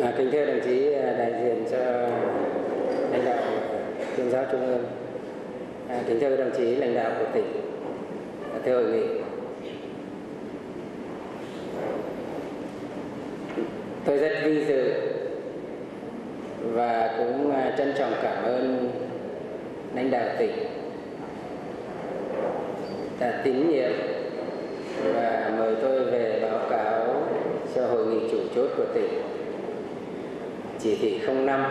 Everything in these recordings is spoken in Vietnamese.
Kính thưa đồng chí đại diện cho lãnh đạo Tuyên giáo Trung ương, kính thưa đồng chí lãnh đạo của tỉnh, thưa hội nghị. Tôi rất vinh dự và cũng trân trọng cảm ơn lãnh đạo tỉnh đã tín nhiệm và mời tôi về báo cáo cho hội nghị chủ chốt của tỉnh chỉ thị 05.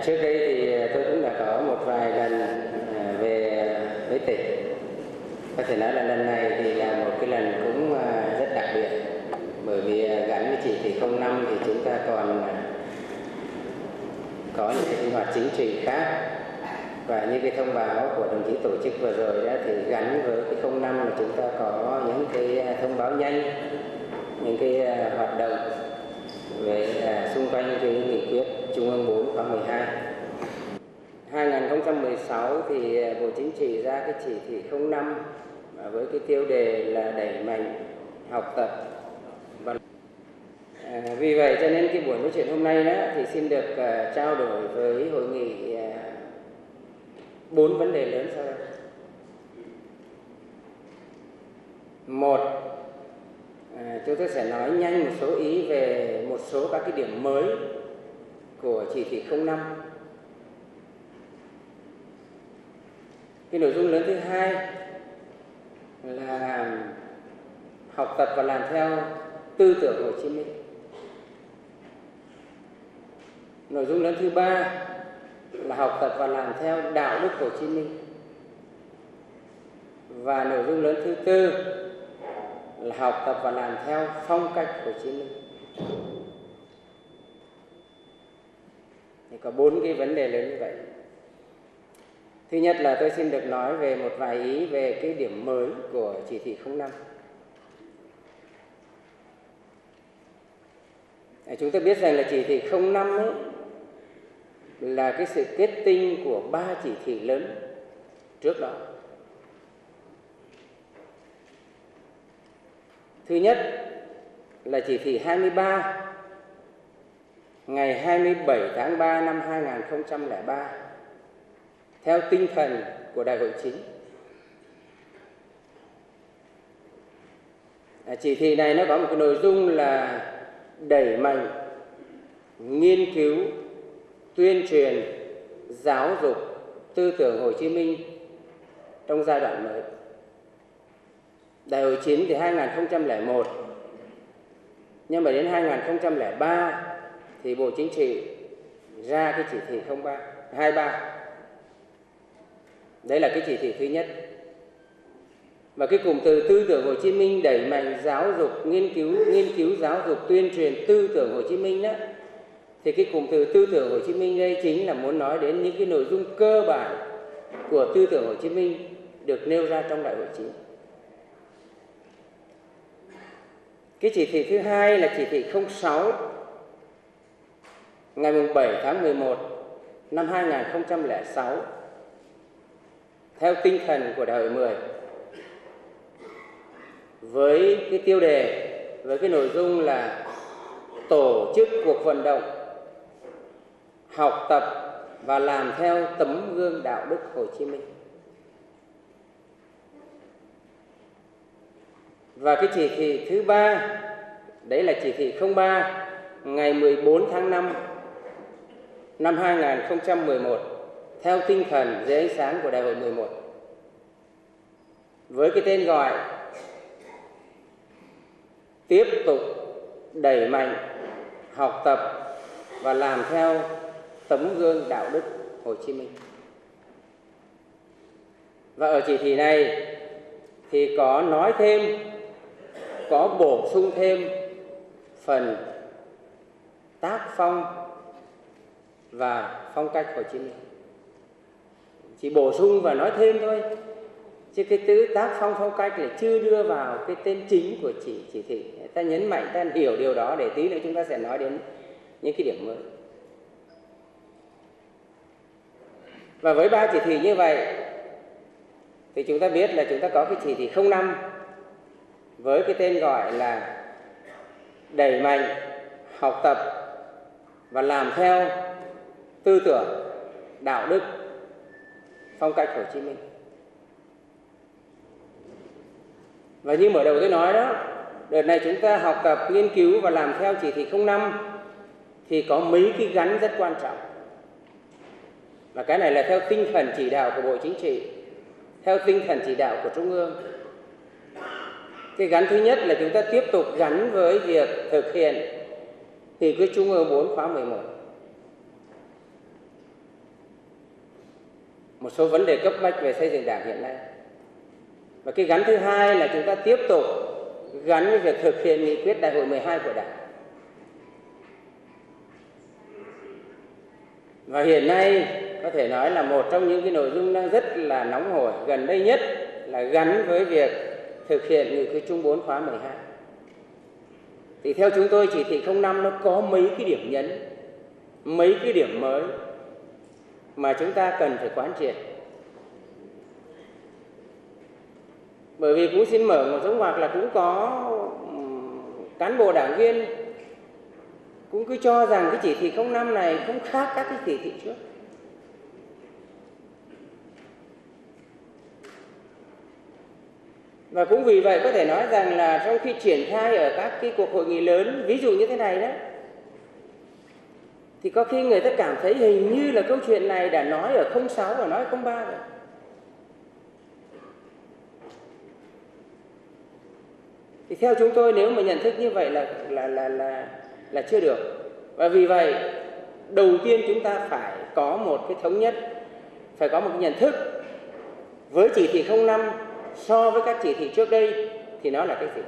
Trước đây thì tôi cũng đã có một vài lần về với tỉnh. Có thể nói là lần này thì là một cái lần cũng rất đặc biệt, bởi vì gắn với chỉ thị 05 thì chúng ta còn có những cái sinh hoạt chính trị khác, và như cái thông báo của đồng chí tổ chức vừa rồi đó thì gắn với cái 05 là chúng ta có những cái thông báo nhanh, những cái hoạt động về xung quanh cái nghị quyết Trung ương 4 khóa 12. 2016 thì Bộ Chính trị ra cái chỉ thị 05 với cái tiêu đề là đẩy mạnh học tập và vì vậy cho nên cái buổi nói chuyện hôm nay đó thì xin được trao đổi với hội nghị 4 vấn đề lớn sau đây. Một, chúng tôi sẽ nói nhanh một số ý về một số các cái điểm mới của chỉ thị 05. Cái nội dung lớn thứ hai là học tập và làm theo tư tưởng Hồ Chí Minh. Nội dung lớn thứ ba là học tập và làm theo đạo đức Hồ Chí Minh. Và nội dung lớn thứ tư là học tập và làm theo phong cách Hồ Chí Minh. Thì có 4 cái vấn đề lớn như vậy. Thứ nhất là tôi xin được nói về một vài ý về cái điểm mới của chỉ thị 05. Chúng ta biết rằng là chỉ thị 05 ấy là cái sự kết tinh của 3 chỉ thị lớn trước đó. Thứ nhất là chỉ thị 23 ngày 27 tháng 3 năm 2003 theo tinh thần của Đại hội 9. Chỉ thị này nó có một cái nội dung là đẩy mạnh nghiên cứu, tuyên truyền, giáo dục tư tưởng Hồ Chí Minh trong giai đoạn mới. Đại hội 9 thì 2001, nhưng mà đến 2003 thì Bộ Chính trị ra cái chỉ thị 23. Đấy là cái chỉ thị thứ nhất. Và cái cụm từ tư tưởng Hồ Chí Minh đẩy mạnh giáo dục, nghiên cứu giáo dục, tuyên truyền tư tưởng Hồ Chí Minh đó, thì cái cụm từ tư tưởng Hồ Chí Minh đây chính là muốn nói đến những cái nội dung cơ bản của tư tưởng Hồ Chí Minh được nêu ra trong Đại hội 9. Cái chỉ thị thứ hai là chỉ thị 06 ngày 7 tháng 11 năm 2006 theo tinh thần của Đại hội 10, với cái tiêu đề, với cái nội dung là tổ chức cuộc vận động học tập và làm theo tấm gương đạo đức Hồ Chí Minh. Và cái chỉ thị thứ ba, đấy là chỉ thị 03 ngày 14 tháng 5 năm 2011 theo tinh thần dưới ánh sáng của Đại hội 11, với cái tên gọi tiếp tục đẩy mạnh học tập và làm theo tấm gương đạo đức Hồ Chí Minh. Và ở chỉ thị này thì có nói thêm, có bổ sung thêm phần tác phong và phong cách Hồ Chí Minh. Chỉ bổ sung và nói thêm thôi, chứ cái từ tác phong phong cách là chưa đưa vào cái tên chính của chỉ thị. Ta nhấn mạnh, ta hiểu điều đó để tí nữa chúng ta sẽ nói đến những cái điểm mới. Và với 3 chỉ thị như vậy thì chúng ta biết là chúng ta có cái chỉ thị 05 với cái tên gọi là đẩy mạnh học tập và làm theo tư tưởng, đạo đức, phong cách Hồ Chí Minh. Và như mở đầu tôi nói đó, đợt này chúng ta học tập, nghiên cứu và làm theo chỉ thị 05 thì có mấy cái gắn rất quan trọng. Và cái này là theo tinh thần chỉ đạo của Bộ Chính trị, theo tinh thần chỉ đạo của Trung ương. Cái gắn thứ nhất là chúng ta tiếp tục gắn với việc thực hiện nghị quyết Trung ương 4 khóa 11. Một số vấn đề cấp bách về xây dựng Đảng hiện nay. Và cái gắn thứ hai là chúng ta tiếp tục gắn với việc thực hiện nghị quyết Đại hội 12 của Đảng. Và hiện nay có thể nói là một trong những cái nội dung đang rất là nóng hổi gần đây nhất là gắn với việc thực hiện nghị quyết Trung 4 khóa 12. Thì theo chúng tôi chỉ thị 05 nó có mấy cái điểm nhấn, mấy cái điểm mới mà chúng ta cần phải quán triệt. Bởi vì cũng xin mở một dấu ngoặc là cũng có cán bộ đảng viên cũng cứ cho rằng cái chỉ thị 05 này không khác các cái chỉ thị trước. Và cũng vì vậy có thể nói rằng là trong khi triển khai ở các cái cuộc hội nghị lớn, ví dụ như thế này đó, thì có khi người ta cảm thấy hình như là câu chuyện này đã nói ở 06 và nói ở 03 rồi. Thì theo chúng tôi nếu mà nhận thức như vậy là chưa được. Và vì vậy đầu tiên chúng ta phải có một cái thống nhất, phải có một cái nhận thức với chỉ thị 05 so với các chỉ thị trước đây thì nó là cái gì.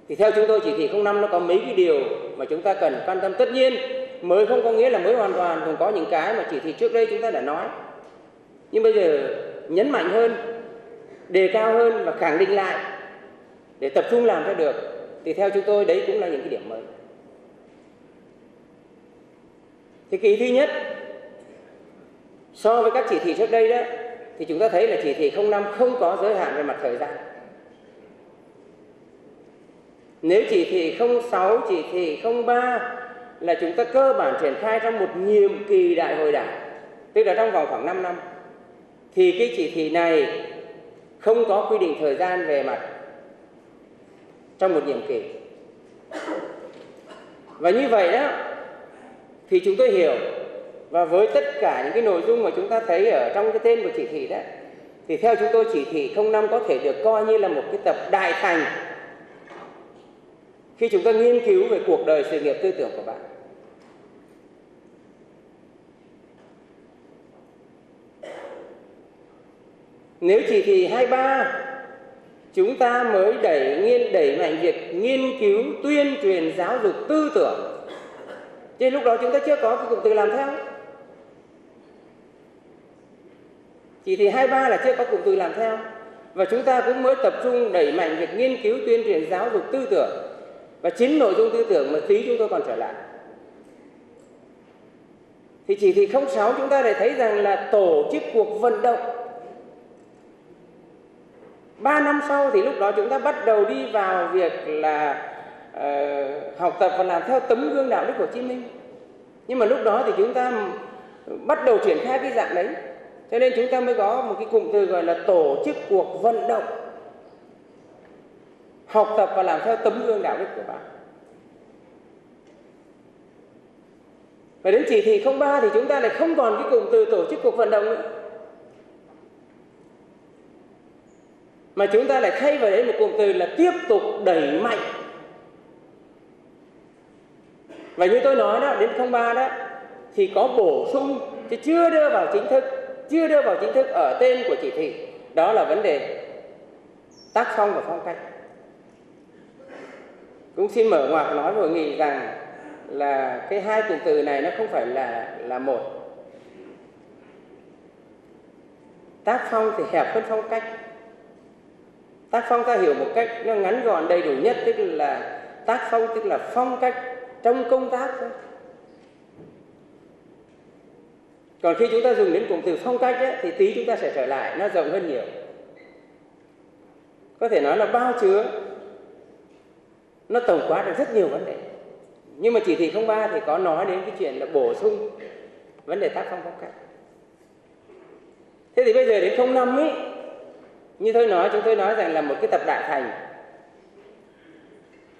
Thì theo chúng tôi chỉ thị 05 nó có mấy cái điều mà chúng ta cần quan tâm. Tất nhiên mới không có nghĩa là mới hoàn toàn, còn có những cái mà chỉ thị trước đây chúng ta đã nói. Nhưng bây giờ nhấn mạnh hơn, đề cao hơn và khẳng định lại để tập trung làm cho được. Thì theo chúng tôi đấy cũng là những cái điểm mới. Thì cái ý thứ nhất, so với các chỉ thị trước đây đó, thì chúng ta thấy là chỉ thị 05 không có giới hạn về mặt thời gian. Nếu chỉ thị 06, chỉ thị 03 là chúng ta cơ bản triển khai trong một nhiệm kỳ đại hội Đảng, tức là trong vòng khoảng 5 năm, thì cái chỉ thị này không có quy định thời gian về mặt trong một nhiệm kỳ. Và như vậy đó, thì chúng tôi hiểu, và với tất cả những cái nội dung mà chúng ta thấy ở trong cái tên của chỉ thị đó, thì theo chúng tôi chỉ thị 05 có thể được coi như là một cái tập đại thành khi chúng ta nghiên cứu về cuộc đời sự nghiệp tư tưởng của bạn. Nếu chỉ thị 23 chúng ta mới đẩy mạnh việc nghiên cứu, tuyên truyền, giáo dục tư tưởng, chứ lúc đó chúng ta chưa có cái cụm từ làm theo. Chỉ thị 23 là chưa có cụm từ làm theo, và chúng ta cũng mới tập trung đẩy mạnh việc nghiên cứu, tuyên truyền, giáo dục tư tưởng, và chính nội dung tư tưởng mà tí chúng tôi còn trở lại. Thì chỉ thị 06 chúng ta lại thấy rằng là tổ chức cuộc vận động. 3 năm sau thì lúc đó chúng ta bắt đầu đi vào việc là học tập và làm theo tấm gương đạo đức Hồ Chí Minh. Nhưng mà lúc đó thì chúng ta bắt đầu triển khai cái dạng đấy, cho nên chúng ta mới có một cái cụm từ gọi là tổ chức cuộc vận động học tập và làm theo tấm gương đạo đức của bạn. Và đến chỉ thị 03 thì chúng ta lại không còn cái cụm từ tổ chức cuộc vận động nữa, mà chúng ta lại thay vào đấy một cụm từ là tiếp tục đẩy mạnh. Và như tôi nói đó, đến 03 đó thì có bổ sung chứ chưa đưa vào chính thức ở tên của chỉ thị, đó là vấn đề tác phong và phong cách. Cũng xin mở ngoặc nói với hội nghị rằng là cái hai cụm từ này nó không phải là một. Tác phong thì hẹp hơn phong cách. Tác phong ta hiểu một cách nó ngắn gọn đầy đủ nhất, tức là tác phong tức là phong cách trong công tác thôi. Còn khi chúng ta dùng đến cụm từ phong cách ấy, thì tí chúng ta sẽ trở lại, nó rộng hơn nhiều. Có thể nói là bao chứa nó tổng quát được rất nhiều vấn đề. Nhưng mà chỉ thị 03 thì có nói đến cái chuyện là bổ sung vấn đề tác phong phong cách. Thế thì bây giờ đến 05 ấy, như chúng tôi nói rằng là một cái tập đại thành.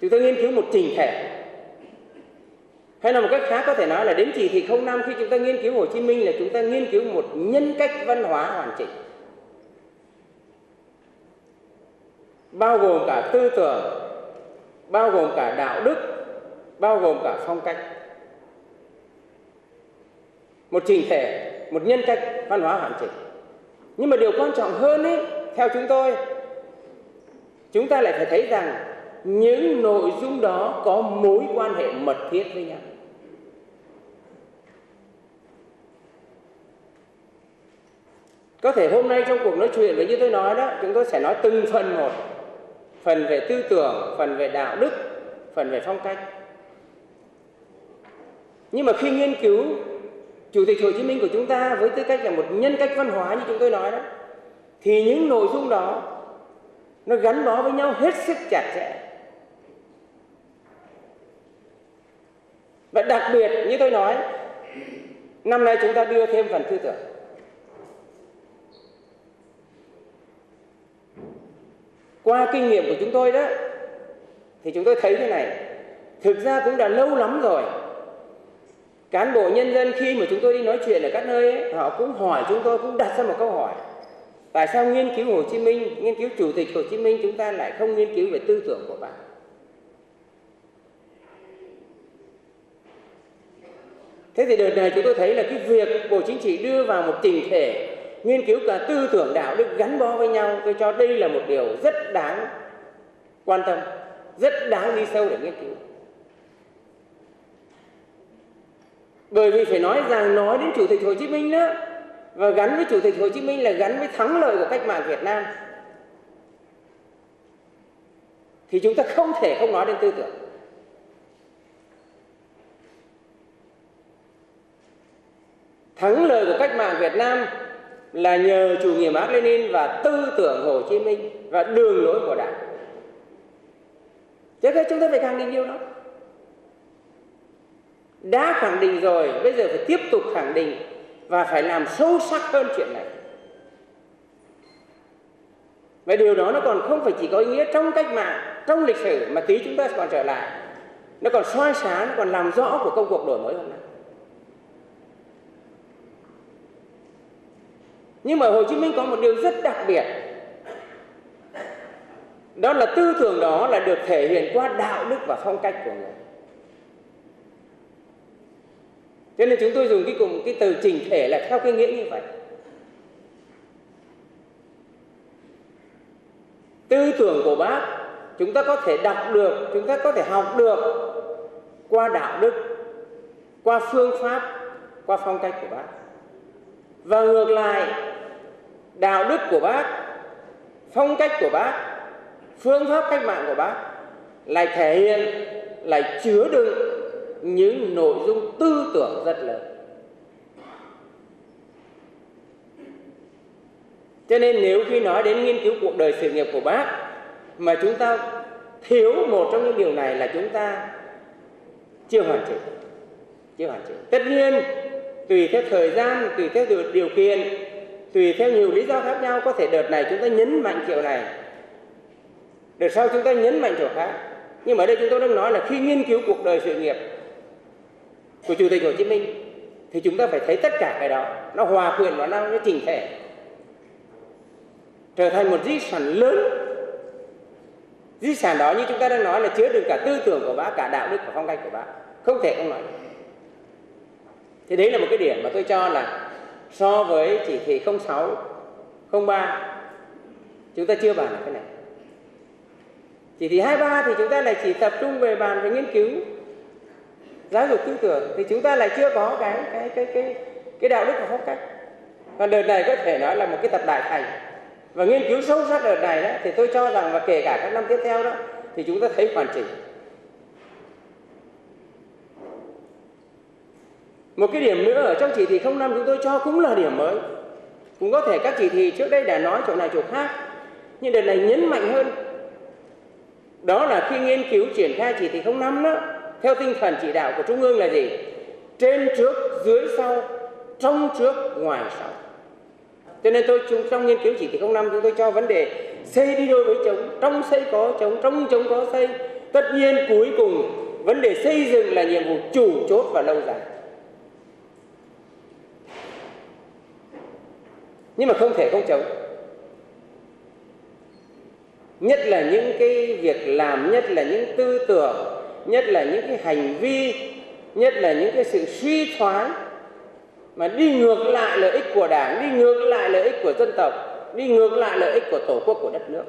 Chúng tôi nghiên cứu một trình thể. Hay là một cách khác có thể nói là đến chỉ thị 05 khi chúng ta nghiên cứu Hồ Chí Minh là chúng ta nghiên cứu một nhân cách văn hóa hoàn chỉnh. Bao gồm cả tư tưởng, bao gồm cả đạo đức, bao gồm cả phong cách. Một trình thể, một nhân cách văn hóa hoàn chỉnh. Nhưng mà điều quan trọng hơn ấy, theo chúng tôi, chúng ta lại phải thấy rằng những nội dung đó có mối quan hệ mật thiết với nhau. Có thể hôm nay trong cuộc nói chuyện với như tôi nói đó, chúng tôi sẽ nói từng phần một. Phần về tư tưởng, phần về đạo đức, phần về phong cách. Nhưng mà khi nghiên cứu Chủ tịch Hồ Chí Minh của chúng ta với tư cách là một nhân cách văn hóa như chúng tôi nói đó, thì những nội dung đó nó gắn bó với nhau hết sức chặt chẽ. Và đặc biệt như tôi nói, năm nay chúng ta đưa thêm phần tư tưởng. Qua kinh nghiệm của chúng tôi đó, thì chúng tôi thấy thế này, thực ra cũng đã lâu lắm rồi. Cán bộ nhân dân khi mà chúng tôi đi nói chuyện ở các nơi ấy, họ cũng hỏi chúng tôi, cũng đặt ra một câu hỏi. Tại sao nghiên cứu Hồ Chí Minh, nghiên cứu Chủ tịch Hồ Chí Minh chúng ta lại không nghiên cứu về tư tưởng của Bác? Thế thì đợt này chúng tôi thấy là cái việc Bộ Chính trị đưa vào một trình thể nghiên cứu cả tư tưởng đạo đức gắn bó với nhau, tôi cho đây là một điều rất đáng quan tâm, rất đáng đi sâu để nghiên cứu. Bởi vì phải nói rằng nói đến Chủ tịch Hồ Chí Minh đó, và gắn với Chủ tịch Hồ Chí Minh là gắn với thắng lợi của cách mạng Việt Nam, thì chúng ta không thể không nói đến tư tưởng. Thắng lợi của cách mạng Việt Nam là nhờ chủ nghĩa Mác Lênin và tư tưởng Hồ Chí Minh và đường lối của Đảng. Cho nên chúng ta phải khẳng định điều đó. Đã khẳng định rồi, bây giờ phải tiếp tục khẳng định và phải làm sâu sắc hơn chuyện này. Và điều đó nó còn không phải chỉ có ý nghĩa trong cách mạng, trong lịch sử, mà tí chúng ta còn trở lại. Nó còn soi sáng, nó còn làm rõ của công cuộc đổi mới hôm nay. Nhưng mà Hồ Chí Minh có một điều rất đặc biệt. Đó là tư tưởng đó là được thể hiện qua đạo đức và phong cách của người. Cho nên chúng tôi dùng cái từ chỉnh thể là theo cái nghĩa như vậy. Tư tưởng của Bác chúng ta có thể đọc được, chúng ta có thể học được qua đạo đức, qua phương pháp, qua phong cách của Bác. Và ngược lại, đạo đức của Bác, phong cách của Bác, phương pháp cách mạng của Bác lại thể hiện, lại chứa đựng những nội dung tư tưởng rất lớn. Cho nên nếu khi nói đến nghiên cứu cuộc đời sự nghiệp của Bác mà chúng ta thiếu một trong những điều này là chúng ta chưa hoàn chỉnh. Tất nhiên, tùy theo thời gian, tùy theo điều kiện, tùy theo nhiều lý do khác nhau, có thể đợt này chúng ta nhấn mạnh kiểu này, đợt sau chúng ta nhấn mạnh chỗ khác. Nhưng mà ở đây chúng tôi đang nói là khi nghiên cứu cuộc đời sự nghiệp của Chủ tịch Hồ Chí Minh thì chúng ta phải thấy tất cả cái đó nó hòa quyện vào nhau, nó chỉnh thể, trở thành một di sản lớn. Di sản đó như chúng ta đang nói là chứa đựng cả tư tưởng của Bác, cả đạo đức và phong cách của Bác, không thể không nói. Thì đấy là một cái điểm mà tôi cho là so với chỉ thị 06, 03 chúng ta chưa bàn được cái này. Chỉ thị 23 thì chúng ta lại chỉ tập trung về bàn về nghiên cứu giáo dục tư tưởng, thì chúng ta lại chưa có cái đạo đức và phong cách. Còn đợt này có thể nói là một cái tập đại thành, và nghiên cứu sâu sắc đợt này đó, thì tôi cho rằng và kể cả các năm tiếp theo đó thì chúng ta thấy hoàn chỉnh. Một cái điểm nữa ở trong chỉ thị 05 chúng tôi cho cũng là điểm mới. Cũng có thể các chỉ thị trước đây đã nói chỗ này chỗ khác, nhưng đợt này nhấn mạnh hơn. Đó là khi nghiên cứu triển khai chỉ thị 05 đó, theo tinh thần chỉ đạo của Trung ương là gì? Trên trước, dưới sau, trong trước, ngoài sau. Cho nên trong nghiên cứu chỉ thị 05 chúng tôi cho vấn đề xây đi đôi với chống, trong xây có chống, trong chống có xây. Tất nhiên cuối cùng vấn đề xây dựng là nhiệm vụ chủ chốt và lâu dài. Nhưng mà không thể không chống. Nhất là những cái việc làm, nhất là những tư tưởng, nhất là những cái hành vi, nhất là những cái sự suy thoái mà đi ngược lại lợi ích của Đảng, đi ngược lại lợi ích của dân tộc, đi ngược lại lợi ích của Tổ quốc, của đất nước.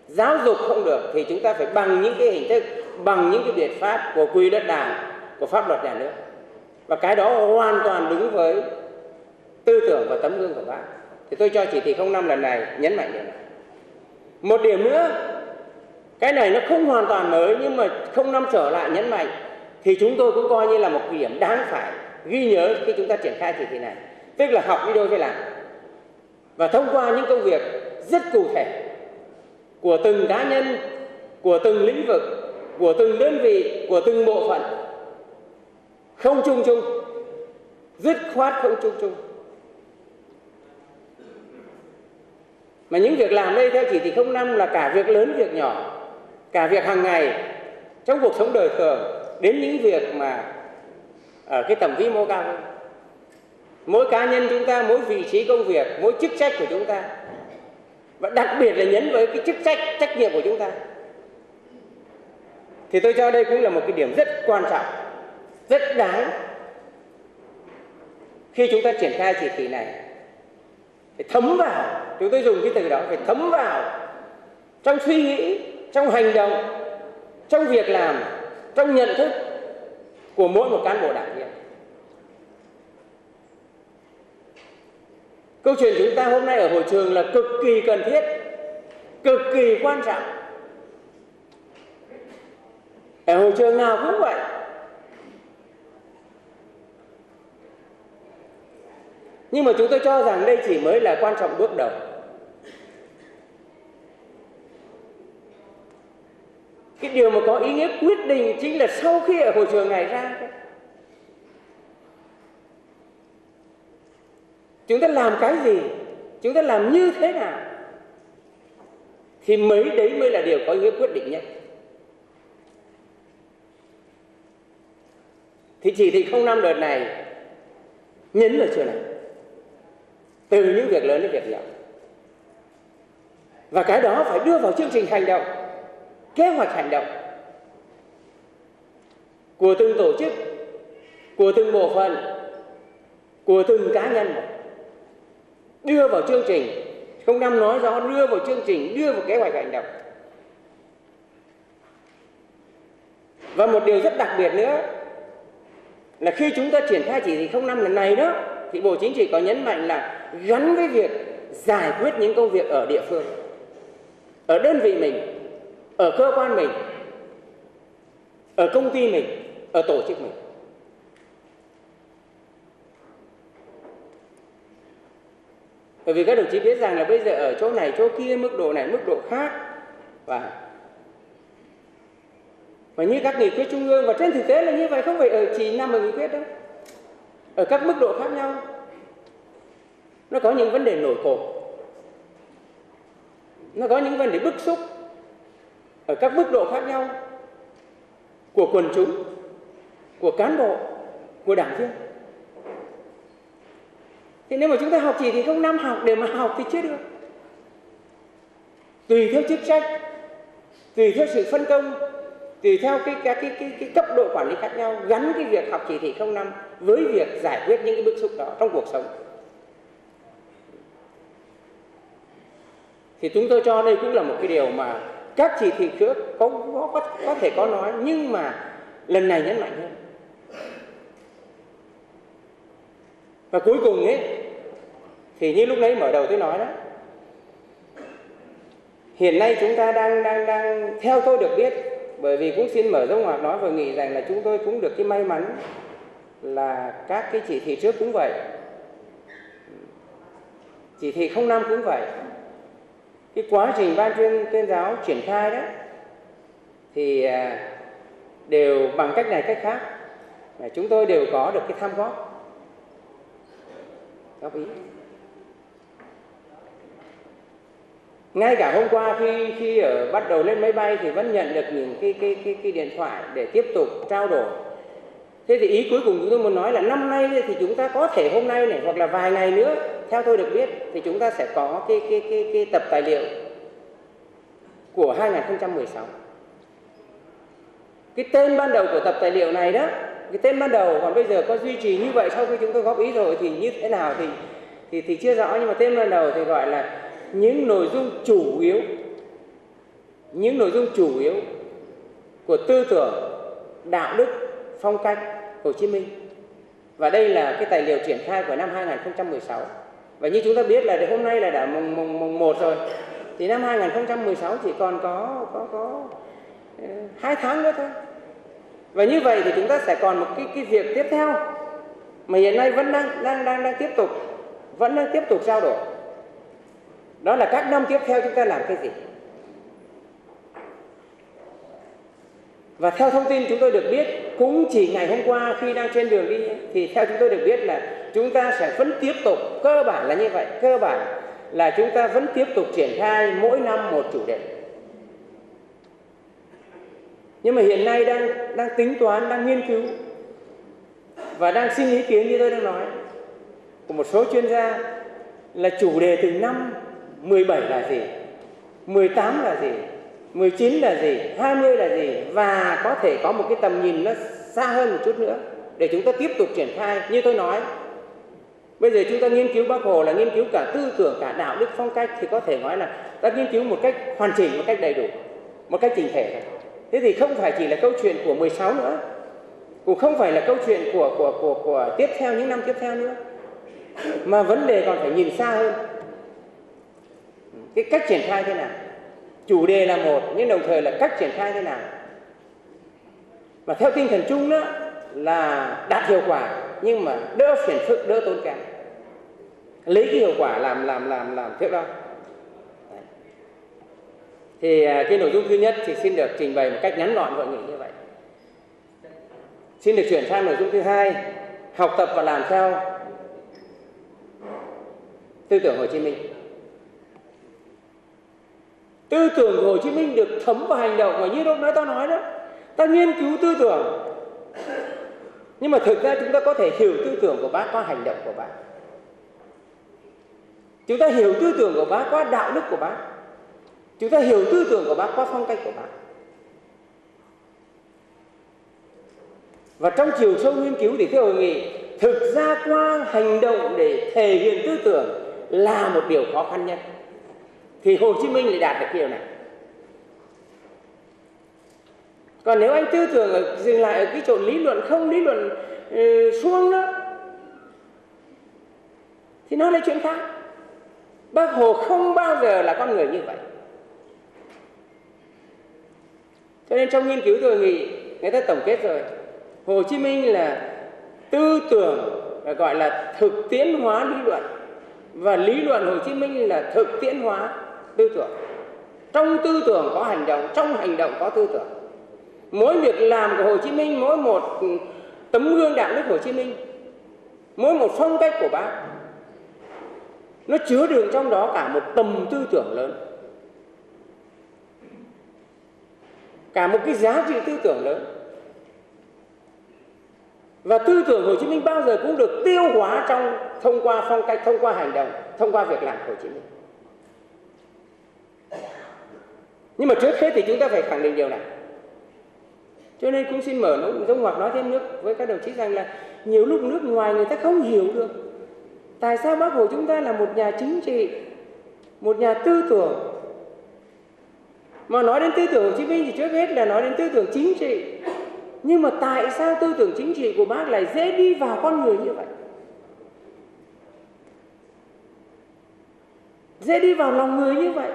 Giáo dục không được thì chúng ta phải bằng những cái hình thức, bằng những cái biện pháp của quy đất Đảng, của pháp luật nhà nước. Và cái đó hoàn toàn đúng với tư tưởng và tấm gương của Bác. Thì tôi cho chỉ thị 05 lần này nhấn mạnh điều này. Một điểm nữa, cái này nó không hoàn toàn mới nhưng mà 05 trở lại nhấn mạnh thì chúng tôi cũng coi như là một điểm đáng phải ghi nhớ khi chúng ta triển khai chỉ thị này. Tức là học đi đôi với làm. Và thông qua những công việc rất cụ thể của từng cá nhân, của từng lĩnh vực, của từng đơn vị, của từng bộ phận. Không chung chung, dứt khoát không chung chung. Mà những việc làm đây theo chỉ thị 05 là cả việc lớn, việc nhỏ, cả việc hàng ngày trong cuộc sống đời thường, đến những việc mà ở cái tầm vĩ mô cao hơn. Mỗi cá nhân chúng ta, mỗi vị trí công việc, mỗi chức trách của chúng ta, và đặc biệt là nhấn với cái chức trách nhiệm của chúng ta, thì tôi cho đây cũng là một cái điểm rất quan trọng, rất đáng khi chúng ta triển khai chỉ thị này. Phải thấm vào, chúng tôi dùng cái từ đó, phải thấm vào trong suy nghĩ, trong hành động, trong việc làm, trong nhận thức của mỗi một cán bộ đảng viên. Câu chuyện chúng ta hôm nay ở hội trường là cực kỳ cần thiết, cực kỳ quan trọng. Ở hội trường nào cũng vậy. Nhưng mà chúng tôi cho rằng đây chỉ mới là quan trọng bước đầu. Cái điều mà có ý nghĩa quyết định chính là sau khi ở hội trường này ra, chúng ta làm cái gì, chúng ta làm như thế nào, thì đấy mới là điều có ý nghĩa quyết định nhất. Thì chỉ thị 05 đợt này nhấn vào chỗ này, từ những việc lớn đến việc nhỏ. Và cái đó phải đưa vào chương trình hành động, kế hoạch hành động của từng tổ chức, của từng bộ phận, của từng cá nhân. Đưa vào chương trình, 05 nói rõ đưa vào chương trình, đưa vào kế hoạch hành động. Và một điều rất đặc biệt nữa là khi chúng ta triển khai chỉ thị 05 lần này đó, thì Bộ Chính trị có nhấn mạnh là gắn với việc giải quyết những công việc ở địa phương, ở đơn vị mình, ở cơ quan mình, ở công ty mình, ở tổ chức mình. Bởi vì các đồng chí biết rằng là bây giờ ở chỗ này, chỗ kia, mức độ này, mức độ khác. Và như các nghị quyết trung ương, và trên thực tế là như vậy, không phải chỉ nằm ở nghị quyết đâu. Ở các mức độ khác nhau, nó có những vấn đề nổi cộm, nó có những vấn đề bức xúc ở các mức độ khác nhau của quần chúng, của cán bộ, của đảng viên. Thì nếu mà chúng ta học chỉ thị 05 học để mà học thì chưa được. Tùy theo chức trách, tùy theo sự phân công, tùy theo cái cấp độ quản lý khác nhau, gắn cái việc học chỉ thị 05 với việc giải quyết những cái bức xúc đó trong cuộc sống. Thì chúng tôi cho đây cũng là một cái điều mà các chỉ thị trước có thể có nói, nhưng mà lần này nhấn mạnh hơn. Và cuối cùng ấy, thì như lúc nãy mở đầu tôi nói đó, hiện nay chúng ta đang theo tôi được biết, bởi vì cũng xin mở dấu ngoặc nói và nghĩ rằng là chúng tôi cũng được cái may mắn là các cái chỉ thị trước cũng vậy, chỉ thị 05 cũng vậy. Cái quá trình ban tuyên giáo triển khai đó thì đều bằng cách này cách khác chúng tôi đều có được cái tham góp ý. Ngay cả hôm qua khi bắt đầu lên máy bay thì vẫn nhận được những cái điện thoại để tiếp tục trao đổi. Thế thì ý cuối cùng chúng tôi muốn nói là năm nay thì chúng ta có thể hôm nay này hoặc là vài ngày nữa, theo tôi được biết thì chúng ta sẽ có cái tập tài liệu của 2016. Cái tên ban đầu của tập tài liệu này đó, cái tên ban đầu, còn bây giờ có duy trì như vậy sau khi chúng tôi góp ý rồi thì như thế nào thì chưa rõ, nhưng mà tên ban đầu thì gọi là những nội dung chủ yếu của tư tưởng, đạo đức, phong cách Hồ Chí Minh. Và đây là cái tài liệu triển khai của năm 2016. Và như chúng ta biết là hôm nay là đã mùng 1 rồi, thì năm 2016 chỉ còn có 2 tháng nữa thôi. Và như vậy thì chúng ta sẽ còn một cái việc tiếp theo mà hiện nay vẫn đang tiếp tục trao đổi. Đó là các năm tiếp theo chúng ta làm cái gì. Và theo thông tin chúng tôi được biết, cũng chỉ ngày hôm qua khi đang trên đường đi thì theo chúng tôi được biết là chúng ta sẽ vẫn tiếp tục, cơ bản là như vậy, cơ bản là chúng ta vẫn tiếp tục triển khai mỗi năm một chủ đề. Nhưng mà hiện nay đang tính toán, đang nghiên cứu và đang xin ý kiến như tôi đang nói của một số chuyên gia là chủ đề từ năm 17 là gì, 18 là gì, 19 là gì, 20 là gì, và có thể có một cái tầm nhìn nó xa hơn một chút nữa để chúng ta tiếp tục triển khai. Như tôi nói, bây giờ chúng ta nghiên cứu Bác Hồ là nghiên cứu cả tư tưởng, cả đạo đức, phong cách, thì có thể nói là ta nghiên cứu một cách hoàn chỉnh, một cách đầy đủ, một cách chỉnh thể. Thế thì không phải chỉ là câu chuyện của 16 nữa, cũng không phải là câu chuyện của tiếp theo, những năm tiếp theo nữa, mà vấn đề còn phải nhìn xa hơn. Cái cách triển khai thế nào? Chủ đề là một, nhưng đồng thời là cách triển khai thế nào? Và theo tinh thần chung đó là đạt hiệu quả, nhưng mà đỡ phiền phức, đỡ tốn kém. Lấy cái hiệu quả làm thước đo. Thì cái nội dung thứ nhất thì xin được trình bày một cách ngắn gọn gọn như vậy. Xin được chuyển sang nội dung thứ hai, học tập và làm theo tư tưởng Hồ Chí Minh. Tư tưởng của Hồ Chí Minh được thấm vào hành động, và như lúc nãy ta nói đó, ta nghiên cứu tư tưởng, nhưng mà thực ra chúng ta có thể hiểu tư tưởng của Bác qua hành động của Bác. Chúng ta hiểu tư tưởng của Bác qua đạo đức của Bác. Chúng ta hiểu tư tưởng của Bác qua phong cách của Bác. Và trong chiều sâu nghiên cứu thì thưa hội nghị, thực ra qua hành động để thể hiện tư tưởng là một điều khó khăn nhất. Thì Hồ Chí Minh lại đạt được điều này. Còn nếu anh tư tưởng dừng lại ở cái chỗ lý luận, không lý luận suông đó, thì nó là chuyện khác. Bác Hồ không bao giờ là con người như vậy. Cho nên trong nghiên cứu tôi nghĩ, người ta tổng kết rồi, Hồ Chí Minh là tư tưởng gọi là thực tiễn hóa lý luận, và lý luận Hồ Chí Minh là thực tiễn hóa tư tưởng. Trong tư tưởng có hành động, trong hành động có tư tưởng. Mỗi việc làm của Hồ Chí Minh, mỗi một tấm gương đạo đức Hồ Chí Minh, mỗi một phong cách của Bác, nó chứa đựng trong đó cả một tầm tư tưởng lớn, cả một cái giá trị tư tưởng lớn. Và tư tưởng Hồ Chí Minh bao giờ cũng được tiêu hóa thông qua phong cách, thông qua hành động, thông qua việc làm của Hồ Chí Minh. Nhưng mà trước hết thì chúng ta phải khẳng định điều này. Cho nên cũng xin mở nội dung hoặc nói thêm nước với các đồng chí rằng là nhiều lúc nước ngoài người ta không hiểu được tại sao Bác Hồ chúng ta là một nhà chính trị, một nhà tư tưởng. Mà nói đến tư tưởng Hồ Chí Minh thì trước hết là nói đến tư tưởng chính trị. Nhưng mà tại sao tư tưởng chính trị của Bác lại dễ đi vào con người như vậy? Dễ đi vào lòng người như vậy?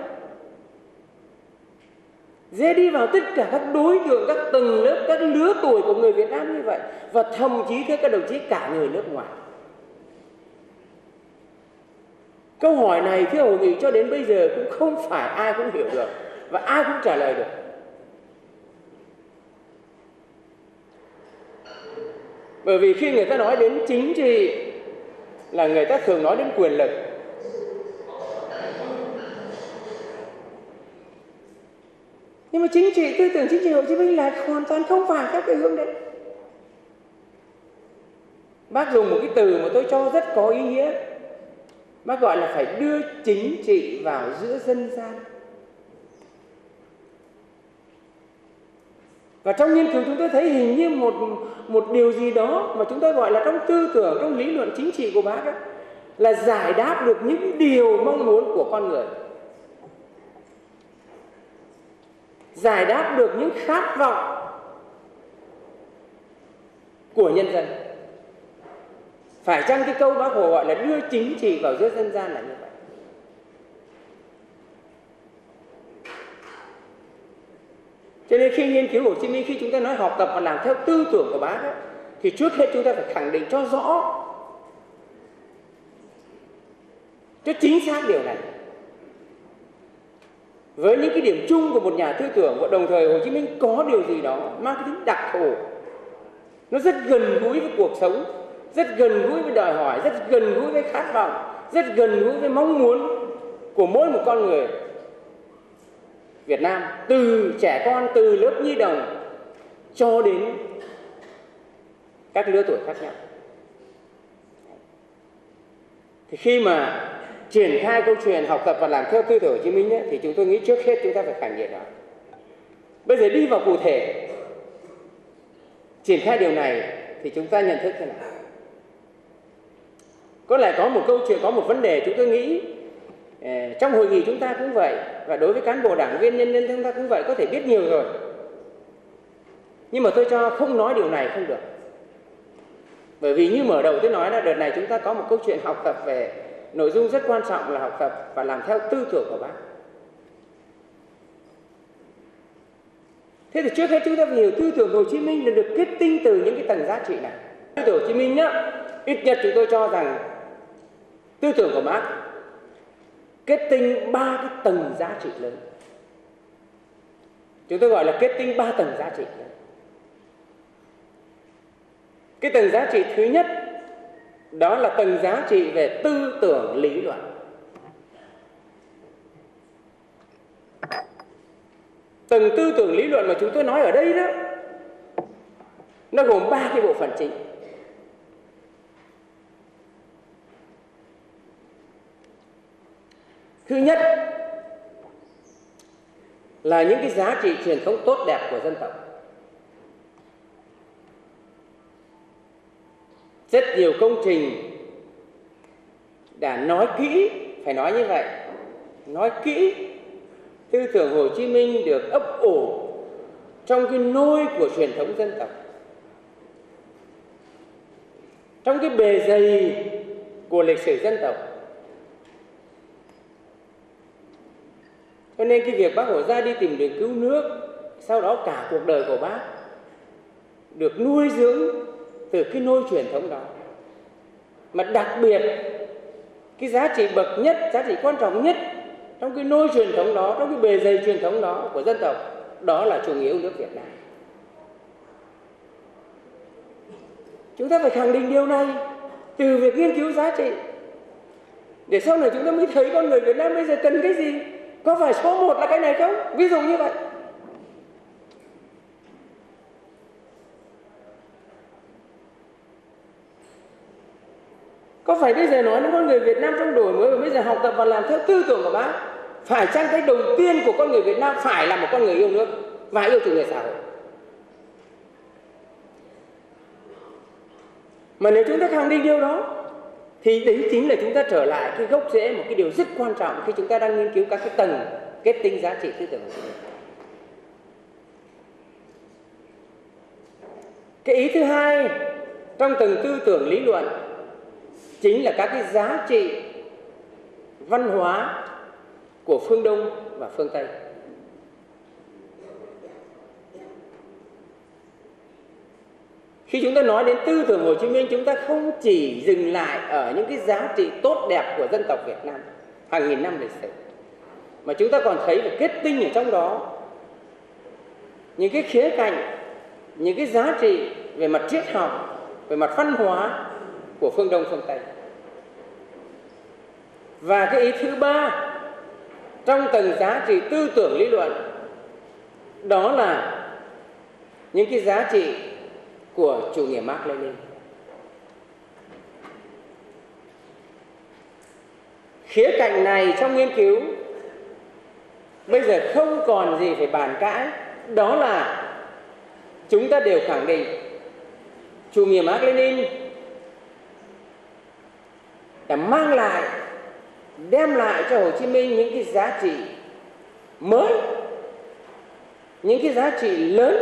Dễ đi vào tất cả các đối tượng, các tầng lớp, các lứa tuổi của người Việt Nam như vậy? Và thậm chí thưa các đồng chí cả người nước ngoài. Câu hỏi này thưa hội nghị cho đến bây giờ cũng không phải ai cũng hiểu được và ai cũng trả lời được. Bởi vì khi người ta nói đến chính trị là người ta thường nói đến quyền lực. Nhưng mà chính trị, tư tưởng chính trị Hồ Chí Minh là hoàn toàn không phải các cái hướng đấy. Bác dùng một cái từ mà tôi cho rất có ý nghĩa. Bác gọi là phải đưa chính trị vào giữa dân gian. Và trong nghiên cứu chúng tôi thấy hình như một điều gì đó mà chúng tôi gọi là trong tư tưởng, trong lý luận chính trị của bác ấy, là giải đáp được những điều mong muốn của con người, giải đáp được những khát vọng của nhân dân. Phải chăng cái câu Bác Hồ gọi là đưa chính trị vào giữa dân gian là như vậy? Cho nên khi nghiên cứu Hồ Chí Minh, khi chúng ta nói học tập và làm theo tư tưởng của bác ấy, thì trước hết chúng ta phải khẳng định cho rõ, cho chính xác điều này. Với những cái điểm chung của một nhà tư tưởng, và đồng thời Hồ Chí Minh có điều gì đó mang cái tính đặc thù, nó rất gần gũi với cuộc sống, rất gần gũi với đòi hỏi, rất gần gũi với khát vọng, rất gần gũi với mong muốn của mỗi một con người Việt Nam, từ trẻ con, từ lớp nhi đồng cho đến các lứa tuổi khác nhau. Thì khi mà triển khai câu chuyện học tập và làm theo tư tưởng Hồ Chí Minh ấy, thì chúng tôi nghĩ trước hết chúng ta phải khẳng định đó. Bây giờ đi vào cụ thể triển khai điều này thì chúng ta nhận thức thế nào? Có lẽ có một câu chuyện, có một vấn đề chúng tôi nghĩ trong hội nghị chúng ta cũng vậy, và đối với cán bộ đảng viên nhân dân chúng ta cũng vậy, có thể biết nhiều rồi. Nhưng mà tôi cho không nói điều này không được. Bởi vì như mở đầu tôi nói là đợt này chúng ta có một câu chuyện học tập về nội dung rất quan trọng là học tập và làm theo tư tưởng của bác. Thế thì trước hết chúng ta phải hiểu tư tưởng Hồ Chí Minh là được kết tinh từ những cái tầng giá trị này. Tư tưởng Hồ Chí Minh nhá, ít nhất chúng tôi cho rằng tư tưởng của bác kết tinh 3 cái tầng giá trị lớn. Chúng tôi gọi là kết tinh 3 tầng giá trị lớn. Cái tầng giá trị thứ nhất đó là tầng giá trị về tư tưởng lý luận. Tầng tư tưởng lý luận mà chúng tôi nói ở đây đó, nó gồm 3 cái bộ phận chính. Thứ nhất là những cái giá trị truyền thống tốt đẹp của dân tộc. Rất nhiều công trình đã nói kỹ, phải nói như vậy, nói kỹ tư tưởng Hồ Chí Minh được ấp ủ trong cái nôi của truyền thống dân tộc, trong cái bề dày của lịch sử dân tộc. Cho nên cái việc Bác Hồ ra đi tìm đường cứu nước, sau đó cả cuộc đời của bác được nuôi dưỡng từ cái nôi truyền thống đó. Mà đặc biệt cái giá trị bậc nhất, giá trị quan trọng nhất trong cái nôi truyền thống đó, trong cái bề dày truyền thống đó của dân tộc, đó là chủ nghĩa yêu nước Việt Nam. Chúng ta phải khẳng định điều này từ việc nghiên cứu giá trị, để sau này chúng ta mới thấy con người Việt Nam bây giờ cần cái gì. Có phải số 1 là cái này không? Ví dụ như vậy. Có phải bây giờ nói đến con người Việt Nam trong đổi mới, và bây giờ học tập và làm theo tư tưởng của bác, phải chăng cái đầu tiên của con người Việt Nam phải là một con người yêu nước và yêu chủ nghĩa xã hội? Mà nếu chúng ta khẳng định điều đó thì đấy chính là chúng ta trở lại cái gốc rễ, một cái điều rất quan trọng khi chúng ta đang nghiên cứu các cái tầng kết tinh giá trị tư tưởng. Cái ý thứ hai trong tầng tư tưởng lý luận chính là các cái giá trị văn hóa của phương Đông và phương Tây. Khi chúng ta nói đến tư tưởng Hồ Chí Minh, chúng ta không chỉ dừng lại ở những cái giá trị tốt đẹp của dân tộc Việt Nam hàng nghìn năm lịch sử, mà chúng ta còn thấy được kết tinh ở trong đó những cái khía cạnh, những cái giá trị về mặt triết học, về mặt văn hóa của phương Đông phương Tây. Và cái ý thứ ba trong tầng giá trị tư tưởng lý luận, đó là những cái giá trị của chủ nghĩa Mác Lênin. Khía cạnh này trong nghiên cứu bây giờ không còn gì phải bàn cãi, đó là chúng ta đều khẳng định chủ nghĩa Mác Lênin đã mang lại, đem lại cho Hồ Chí Minh những cái giá trị mới, những cái giá trị lớn,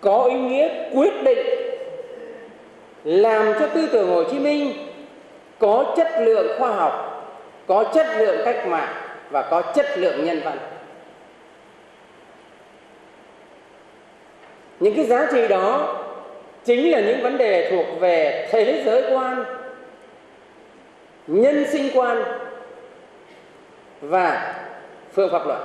có ý nghĩa quyết định, làm cho tư tưởng Hồ Chí Minh có chất lượng khoa học, có chất lượng cách mạng và có chất lượng nhân văn. Những cái giá trị đó chính là những vấn đề thuộc về thế giới quan, nhân sinh quan và phương pháp luận.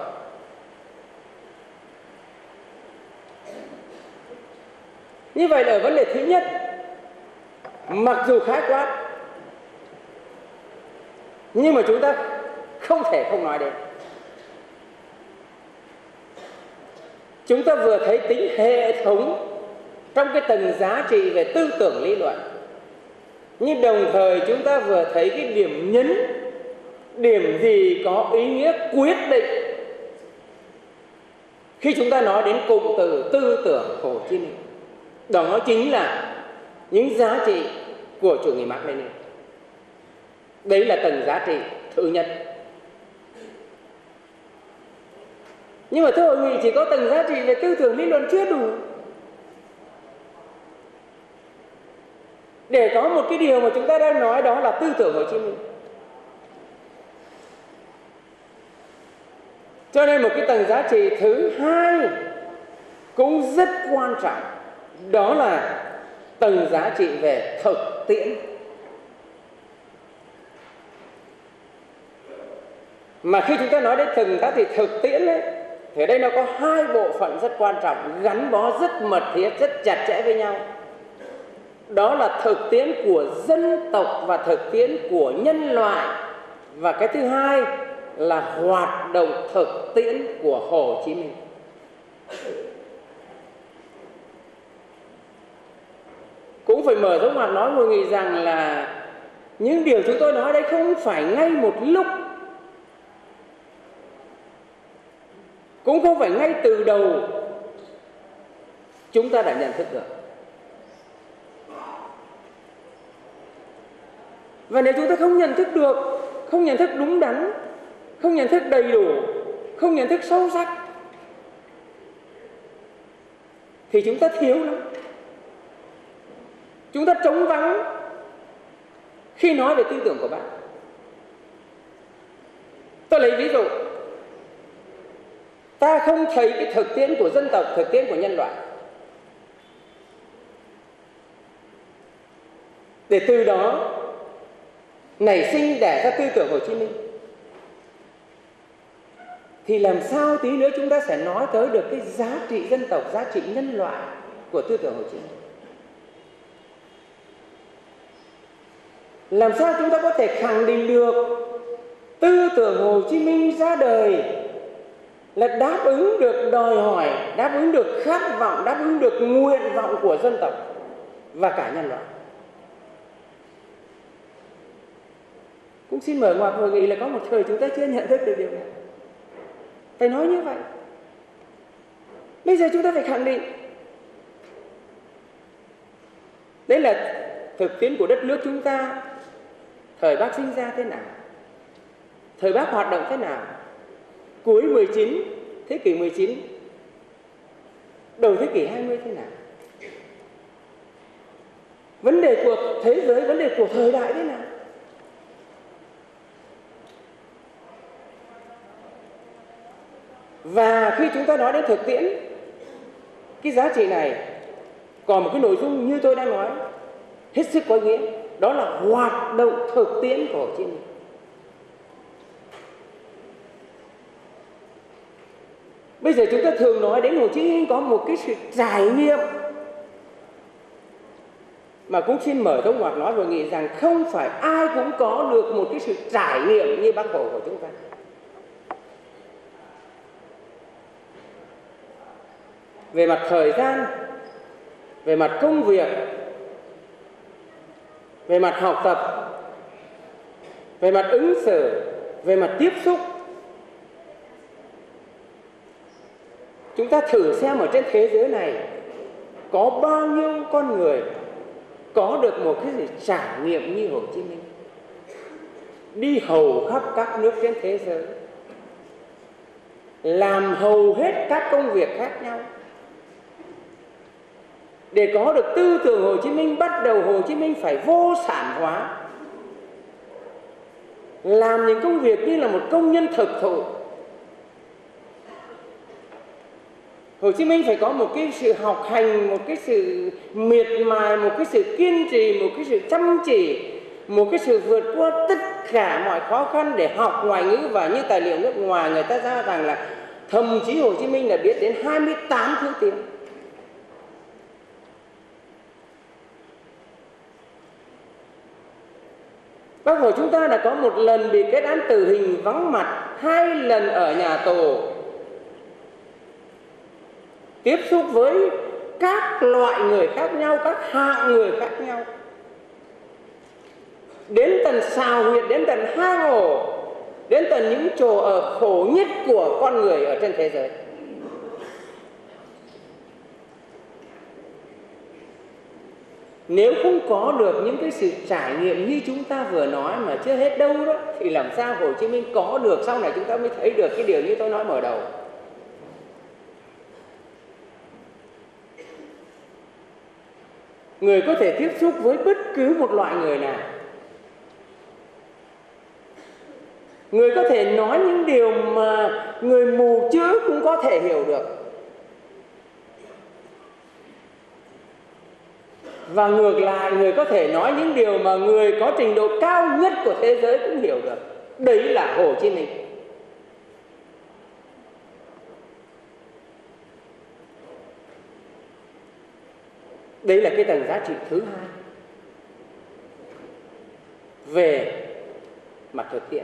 Như vậy là ở vấn đề thứ nhất, mặc dù khái quát nhưng mà chúng ta không thể không nói đến. Chúng ta vừa thấy tính hệ thống trong cái tầng giá trị về tư tưởng lý luận, nhưng đồng thời chúng ta vừa thấy cái điểm nhấn, điểm gì có ý nghĩa quyết định khi chúng ta nói đến cụm từ tư tưởng Hồ Chí Minh. Đó chính là những giá trị của chủ nghĩa Mác Lênin. Đấy là tầng giá trị thứ nhất. Nhưng mà thưa hội nghị, chỉ có tầng giá trị về tư tưởng lý luận chưa đủ. Để có một cái điều mà chúng ta đang nói, đó là tư tưởng Hồ Chí Minh. Cho nên một cái tầng giá trị thứ hai cũng rất quan trọng, đó là tầng giá trị về thực tiễn. Mà khi chúng ta nói đến tầng giá trị thực tiễn ấy, thì ở đây nó có hai bộ phận rất quan trọng, gắn bó rất mật thiết, rất chặt chẽ với nhau. Đó là thực tiễn của dân tộc và thực tiễn của nhân loại. Và cái thứ hai là hoạt động thực tiễn của Hồ Chí Minh. Cũng phải mở dấu ngoặc nói mọi người rằng là những điều chúng tôi nói đây không phải ngay một lúc, cũng không phải ngay từ đầu chúng ta đã nhận thức được. Và nếu chúng ta không nhận thức được, không nhận thức đúng đắn, không nhận thức đầy đủ, không nhận thức sâu sắc, thì chúng ta thiếu lắm. Chúng ta trống vắng khi nói về tư tưởng của bạn. Tôi lấy ví dụ, ta không thấy cái thực tiễn của dân tộc, thực tiễn của nhân loại, để từ đó nảy sinh đẻ ra tư tưởng Hồ Chí Minh, thì làm sao tí nữa chúng ta sẽ nói tới được cái giá trị dân tộc, giá trị nhân loại của tư tưởng Hồ Chí Minh? Làm sao chúng ta có thể khẳng định được tư tưởng Hồ Chí Minh ra đời là đáp ứng được đòi hỏi, đáp ứng được khát vọng, đáp ứng được nguyện vọng của dân tộc và cả nhân loại? Cũng xin mở ngoặc hội nghị là có một thời chúng ta chưa nhận thức được điều này. Phải nói như vậy. Bây giờ chúng ta phải khẳng định. Đấy là thực tiễn của đất nước chúng ta. Thời Bác sinh ra thế nào? Thời Bác hoạt động thế nào? Cuối 19, thế kỷ 19, đầu thế kỷ 20 thế nào? Vấn đề của thế giới, vấn đề của thời đại thế nào? Và khi chúng ta nói đến thực tiễn, cái giá trị này còn một cái nội dung như tôi đã nói hết sức có ý nghĩa, đó là hoạt động thực tiễn của Hồ Chí Minh. Bây giờ chúng ta thường nói đến Hồ Chí Minh có một cái sự trải nghiệm Mà cũng xin mở thông ngoặc nói hội nghị rằng không phải ai cũng có được một cái sự trải nghiệm như Bác Hồ của chúng ta. Về mặt thời gian, về mặt công việc, về mặt học tập, về mặt ứng xử, về mặt tiếp xúc. Chúng ta thử xem ở trên thế giới này có bao nhiêu con người có được một cái gì trải nghiệm như Hồ Chí Minh, đi hầu khắp các nước trên thế giới, làm hầu hết các công việc khác nhau. Để có được tư tưởng Hồ Chí Minh, bắt đầu Hồ Chí Minh phải vô sản hóa, làm những công việc như là một công nhân thực thụ. Hồ Chí Minh phải có một cái sự học hành, một cái sự miệt mài, một cái sự kiên trì, một cái sự chăm chỉ, một cái sự vượt qua tất cả mọi khó khăn để học ngoại ngữ. Và như tài liệu nước ngoài người ta ra rằng là thậm chí Hồ Chí Minh là biết đến 28 thứ tiếng. Bác Hồ chúng ta đã có một lần bị kết án tử hình vắng mặt, 2 lần ở nhà tù, tiếp xúc với các loại người khác nhau, các hạng người khác nhau, đến tận xào huyệt, đến tận hang ổ, đến tận những chỗ ở khổ nhất của con người ở trên thế giới. Nếu không có được những cái sự trải nghiệm như chúng ta vừa nói mà chưa hết đâu đó, thì làm sao Hồ Chí Minh có được, sau này chúng ta mới thấy được cái điều như tôi nói mở đầu. Người có thể tiếp xúc với bất cứ một loại người nào. Người có thể nói những điều mà người mù chữ cũng có thể hiểu được. Và ngược lại, người có thể nói những điều mà người có trình độ cao nhất của thế giới cũng hiểu được. Đấy là Hồ Chí Minh. Đấy là cái tầng giá trị thứ hai về mặt thực tiễn.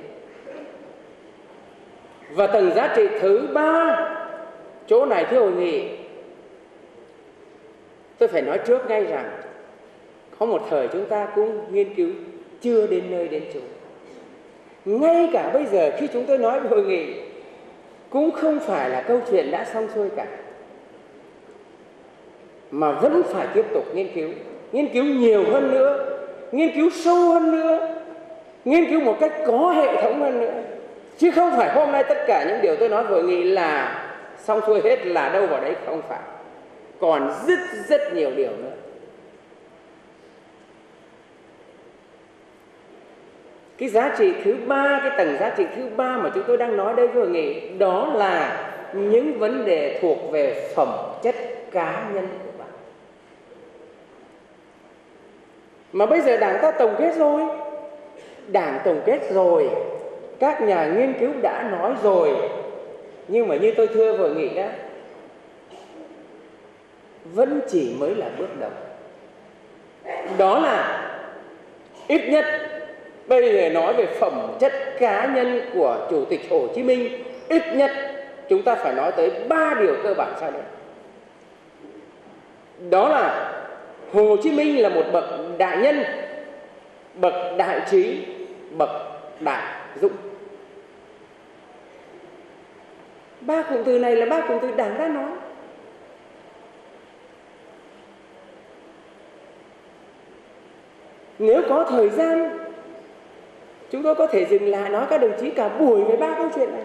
Và tầng giá trị thứ ba, chỗ này thưa hội nghị, tôi phải nói trước ngay rằng có một thời chúng ta cũng nghiên cứu chưa đến nơi đến chốn. Ngay cả bây giờ khi chúng tôi nói với hội nghị cũng không phải là câu chuyện đã xong xuôi cả, mà vẫn phải tiếp tục nghiên cứu nhiều hơn nữa, nghiên cứu sâu hơn nữa, nghiên cứu một cách có hệ thống hơn nữa. Chứ không phải hôm nay tất cả những điều tôi nói hội nghị là xong xuôi hết, là đâu vào đấy, không phải. Còn rất nhiều điều nữa. Cái giá trị thứ ba, cái tầng giá trị thứ ba mà chúng tôi đang nói đây với hội nghị, đó là những vấn đề thuộc về phẩm chất cá nhân của bạn. Mà bây giờ Đảng ta tổng kết rồi, Đảng tổng kết rồi, các nhà nghiên cứu đã nói rồi, nhưng mà như tôi thưa hội nghị đó, vẫn chỉ mới là bước đầu. Đó là ít nhất bây giờ nói về phẩm chất cá nhân của Chủ tịch Hồ Chí Minh, ít nhất chúng ta phải nói tới 3 điều cơ bản sau đây. Đó là Hồ Chí Minh là một bậc đại nhân, bậc đại trí, bậc đại dũng. 3 cụm từ này là 3 cụm từ Đảng đã nói. Nếu có thời gian, chúng tôi có thể dừng lại nói các đồng chí cả buổi về 3 câu chuyện này.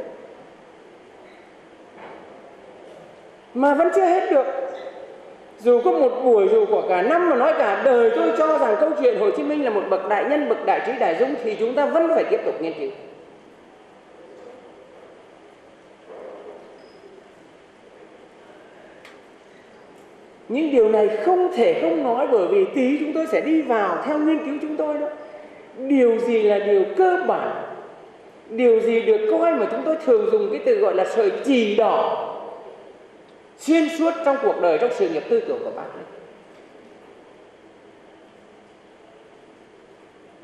Mà vẫn chưa hết được. Dù có một buổi, dù có cả năm mà nói cả đời, tôi cho rằng câu chuyện Hồ Chí Minh là một bậc đại nhân, bậc đại trí đại dũng, thì chúng ta vẫn phải tiếp tục nghiên cứu. Những điều này không thể không nói, bởi vì tí chúng tôi sẽ đi vào theo nghiên cứu chúng tôi đó. Điều gì là điều cơ bản, điều gì được coi mà chúng tôi thường dùng cái từ gọi là sợi chỉ đỏ xuyên suốt trong cuộc đời, trong sự nghiệp tư tưởng của bác ấy.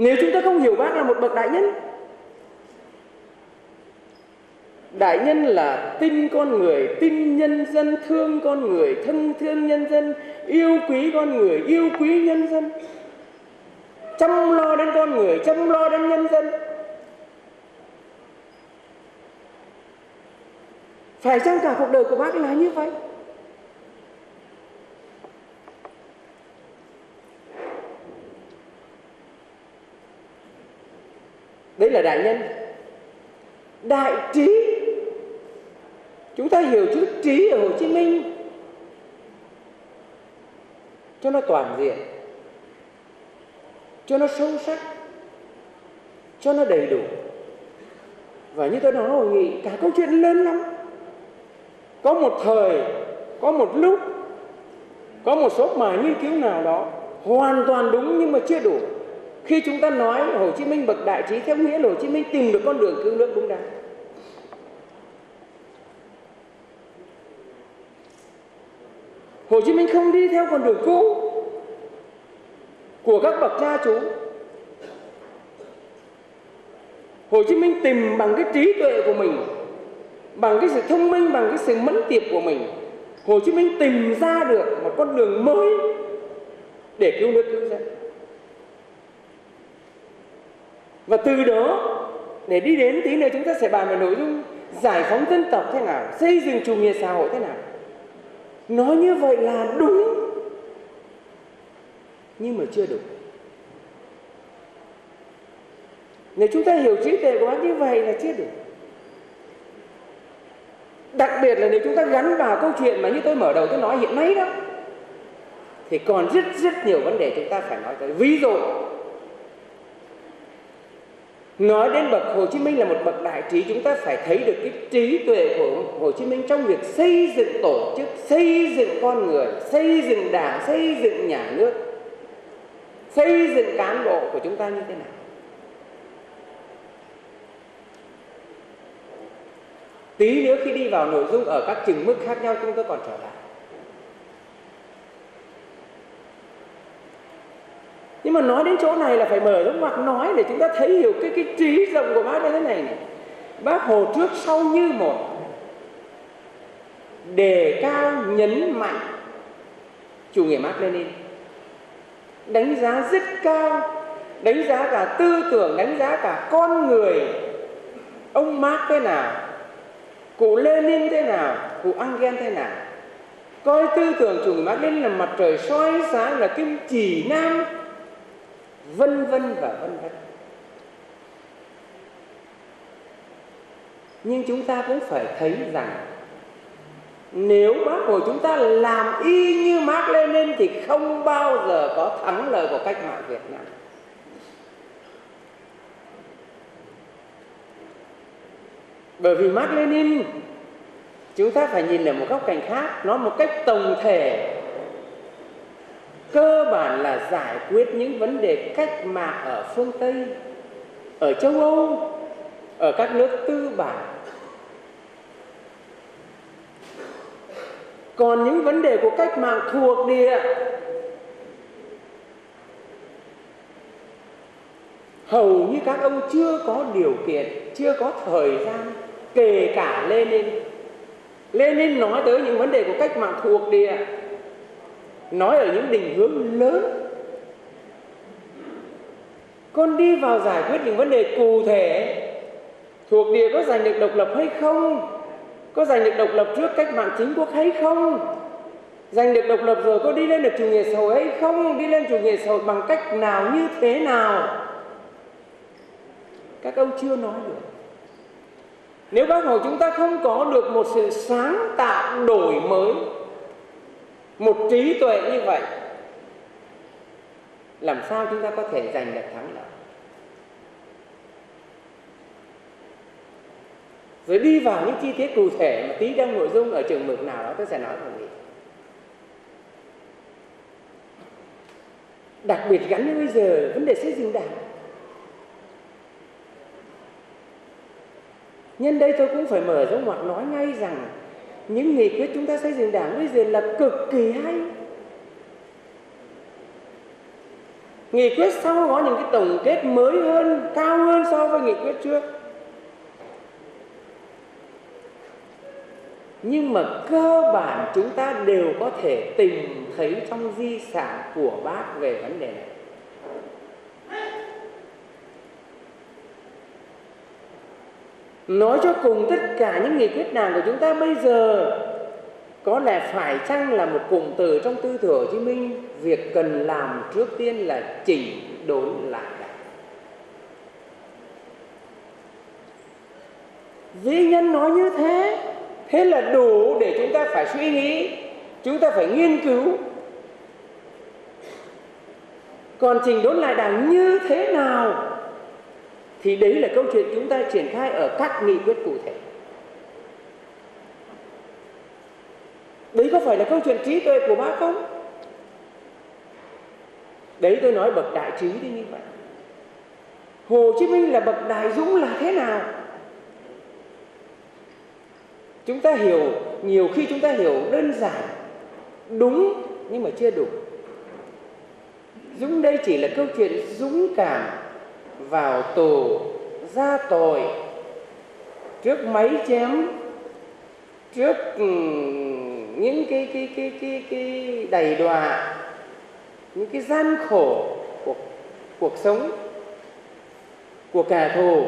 Nếu chúng ta không hiểu Bác là một bậc đại nhân, đại nhân là tin con người, tin nhân dân, thương con người, thân thương nhân dân, yêu quý con người, yêu quý nhân dân, chăm lo đến con người, chăm lo đến nhân dân. Phải chăng cả cuộc đời của Bác là như vậy? Đấy là đại nhân. Đại trí, chúng ta hiểu chữ trí ở Hồ Chí Minh cho nó toàn diện, cho nó sâu sắc, cho nó đầy đủ. Và như tôi nói hội nghị, cả câu chuyện lớn lắm. Có một thời, có một lúc, có một số bài nghiên cứu nào đó hoàn toàn đúng nhưng mà chưa đủ. Khi chúng ta nói Hồ Chí Minh bậc đại trí theo nghĩa là Hồ Chí Minh tìm được con đường cứu nước đúng đắn. Hồ Chí Minh không đi theo con đường cũ của các bậc cha chú. Hồ Chí Minh tìm bằng cái trí tuệ của mình, bằng cái sự thông minh, bằng cái sự mẫn tiệp của mình, Hồ Chí Minh tìm ra được một con đường mới để cứu nước cứu dân. Và từ đó để đi đến tí nữa chúng ta sẽ bàn về nội dung giải phóng dân tộc thế nào, xây dựng chủ nghĩa xã hội thế nào. Nói như vậy là đúng, nhưng mà chưa đủ. Nếu chúng ta hiểu trí tuệ của Bác như vậy là chưa đủ. Đặc biệt là nếu chúng ta gắn vào câu chuyện mà như tôi mở đầu tôi nói hiện nay đó, thì còn rất nhiều vấn đề chúng ta phải nói tới. Ví dụ, nói đến bậc Hồ Chí Minh là một bậc đại trí, chúng ta phải thấy được cái trí tuệ của Hồ Chí Minh trong việc xây dựng tổ chức, xây dựng con người, xây dựng đảng, xây dựng nhà nước, xây dựng cán bộ của chúng ta như thế nào. Tí nữa khi đi vào nội dung ở các chừng mức khác nhau chúng ta còn trở lại. Nhưng mà nói đến chỗ này là phải mở ra ngoặc nói để chúng ta thấy hiểu cái trí rộng của Bác như thế này này. Bác Hồ trước sau như một, đề cao nhấn mạnh chủ nghĩa Mác Lênin, đánh giá rất cao, đánh giá cả tư tưởng, đánh giá cả con người. Ông Mác thế nào, cụ Lenin thế nào, cụ Engel thế nào, coi tư tưởng chủ nghĩa Mác Lênin là mặt trời soi sáng, là kim chỉ nam, vân vân và vân vân. Nhưng chúng ta cũng phải thấy rằng nếu Bác Hồ chúng ta làm y như Mác Lênin thì không bao giờ có thắng lợi của cách mạng Việt Nam. Bởi vì Mác Lênin chúng ta phải nhìn ở một góc cạnh khác, nó một cách tổng thể, cơ bản là giải quyết những vấn đề cách mạng ở phương Tây, ở châu Âu, ở các nước tư bản. Còn những vấn đề của cách mạng thuộc địa, hầu như các ông chưa có điều kiện, chưa có thời gian, kể cả Lenin. Lenin nói tới những vấn đề của cách mạng thuộc địa, nói ở những định hướng lớn. Còn đi vào giải quyết những vấn đề cụ thể, thuộc địa có giành được độc lập hay không, có giành được độc lập trước cách mạng chính quốc hay không, giành được độc lập rồi có đi lên được chủ nghĩa xã hội hay không, đi lên chủ nghĩa xã hội bằng cách nào, như thế nào, các ông chưa nói được. Nếu Bác Hồ chúng ta không có được một sự sáng tạo đổi mới, một trí tuệ như vậy, làm sao chúng ta có thể giành được thắng lợi? Rồi đi vào những chi tiết cụ thể mà tí trong nội dung ở trường mực nào đó tôi sẽ nói một gì. Đặc biệt gắn với bây giờ vấn đề xây dựng đảng. Nhân đây tôi cũng phải mở ra ngoặc nói ngay rằng những nghị quyết chúng ta xây dựng đảng bây giờ là cực kỳ hay. Nghị quyết sau có những cái tổng kết mới hơn, cao hơn so với nghị quyết trước. Nhưng mà cơ bản chúng ta đều có thể tìm thấy trong di sản của Bác về vấn đề này. Nói cho cùng, tất cả những nghị quyết Đảng của chúng ta bây giờ có lẽ phải chăng là một cụm từ trong tư tưởng Hồ Chí Minh, việc cần làm trước tiên là chỉnh đốn lại Đảng. Vĩ nhân nói như thế, thế là đủ để chúng ta phải suy nghĩ, chúng ta phải nghiên cứu. Còn chỉnh đốn lại Đảng như thế nào thì đấy là câu chuyện chúng ta triển khai ở các nghị quyết cụ thể. Đấy có phải là câu chuyện trí tuệ của Bác không? Đấy tôi nói bậc đại trí thì như vậy. Hồ Chí Minh là bậc đại dũng là thế nào? Chúng ta hiểu, nhiều khi chúng ta hiểu đơn giản, đúng nhưng mà chưa đủ. Dũng đây chỉ là câu chuyện dũng cảm vào tù, ra tội, trước máy chém, trước những cái đầy đọa, những cái gian khổ của cuộc sống của kẻ thù.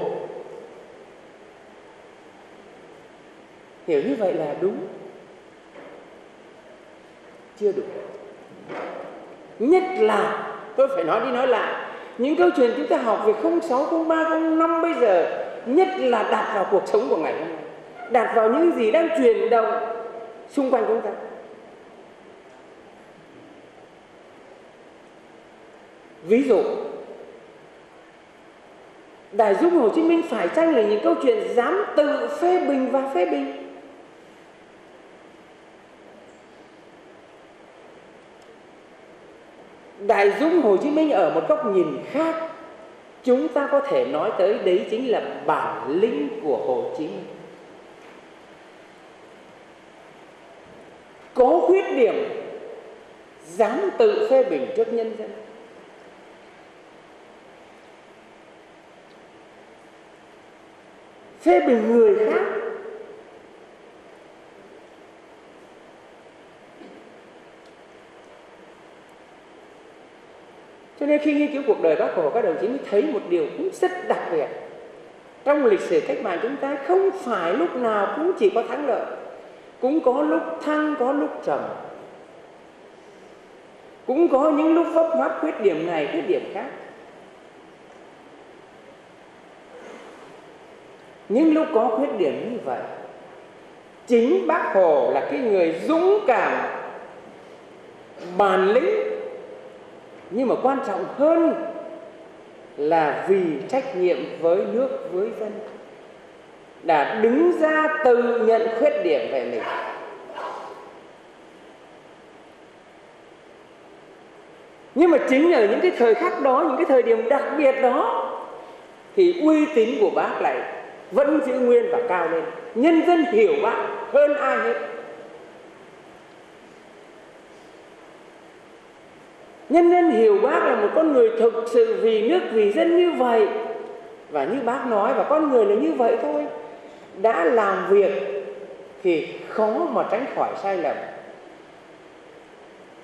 Hiểu như vậy là đúng, chưa đủ. Nhất là tôi phải nói đi nói lại, những câu chuyện chúng ta học về 06, 03, 05 bây giờ, nhất là đặt vào cuộc sống của ngày hôm nay, đặt vào những gì đang chuyển động xung quanh chúng ta. Ví dụ, Đại dũng Hồ Chí Minh phải chăng là những câu chuyện dám tự phê bình và phê bình? Đại dũng Hồ Chí Minh ở một góc nhìn khác, chúng ta có thể nói tới đấy chính là bản lĩnh của Hồ Chí Minh. Có khuyết điểm, dám tự phê bình trước nhân dân. Phê bình người khác. Cho nên khi nghiên cứu cuộc đời Bác Hồ, các đồng chí mới thấy một điều cũng rất đặc biệt. Trong lịch sử cách mạng chúng ta không phải lúc nào cũng chỉ có thắng lợi, cũng có lúc thăng, có lúc trầm, cũng có những lúc vấp váp khuyết điểm này, khuyết điểm khác. Những lúc có khuyết điểm như vậy, chính Bác Hồ là cái người dũng cảm, bản lĩnh, nhưng mà quan trọng hơn là vì trách nhiệm với nước, với dân, đã đứng ra tự nhận khuyết điểm về mình. Nhưng mà chính ở những cái thời khắc đó, những cái thời điểm đặc biệt đó, thì uy tín của Bác lại vẫn giữ nguyên và cao lên. Nhân dân hiểu Bác hơn ai hết. Nhân dân hiểu Bác là một con người thực sự vì nước, vì dân như vậy. Và như Bác nói, và con người là như vậy thôi. Đã làm việc thì khó mà tránh khỏi sai lầm.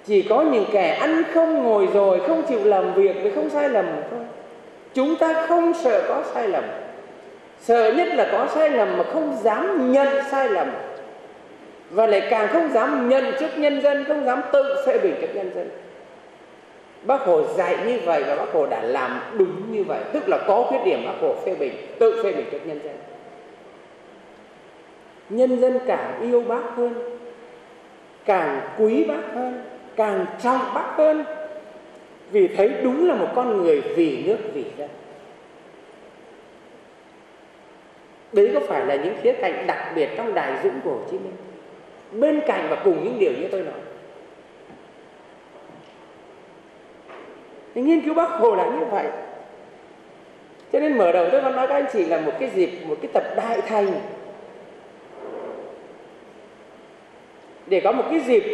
Chỉ có những kẻ ăn không ngồi rồi, không chịu làm việc với không sai lầm thôi. Chúng ta không sợ có sai lầm. Sợ nhất là có sai lầm mà không dám nhận sai lầm. Và lại càng không dám nhận trước nhân dân, không dám tự phê bình trước nhân dân. Bác Hồ dạy như vậy và Bác Hồ đã làm đúng như vậy. Tức là có khuyết điểm Bác Hồ phê bình, tự phê bình trước nhân dân. Nhân dân càng yêu Bác hơn, càng quý Bác hơn, càng trọng Bác hơn, vì thấy đúng là một con người vì nước, vì dân. Đấy có phải là những khía cạnh đặc biệt trong đại dũng của Hồ Chí Minh, bên cạnh và cùng những điều như tôi nói. Thì nghiên cứu Bác Hồ là như vậy. Cho nên mở đầu tôi vẫn nói các anh chị là một cái dịp, một cái tập đại thành, để có một cái dịp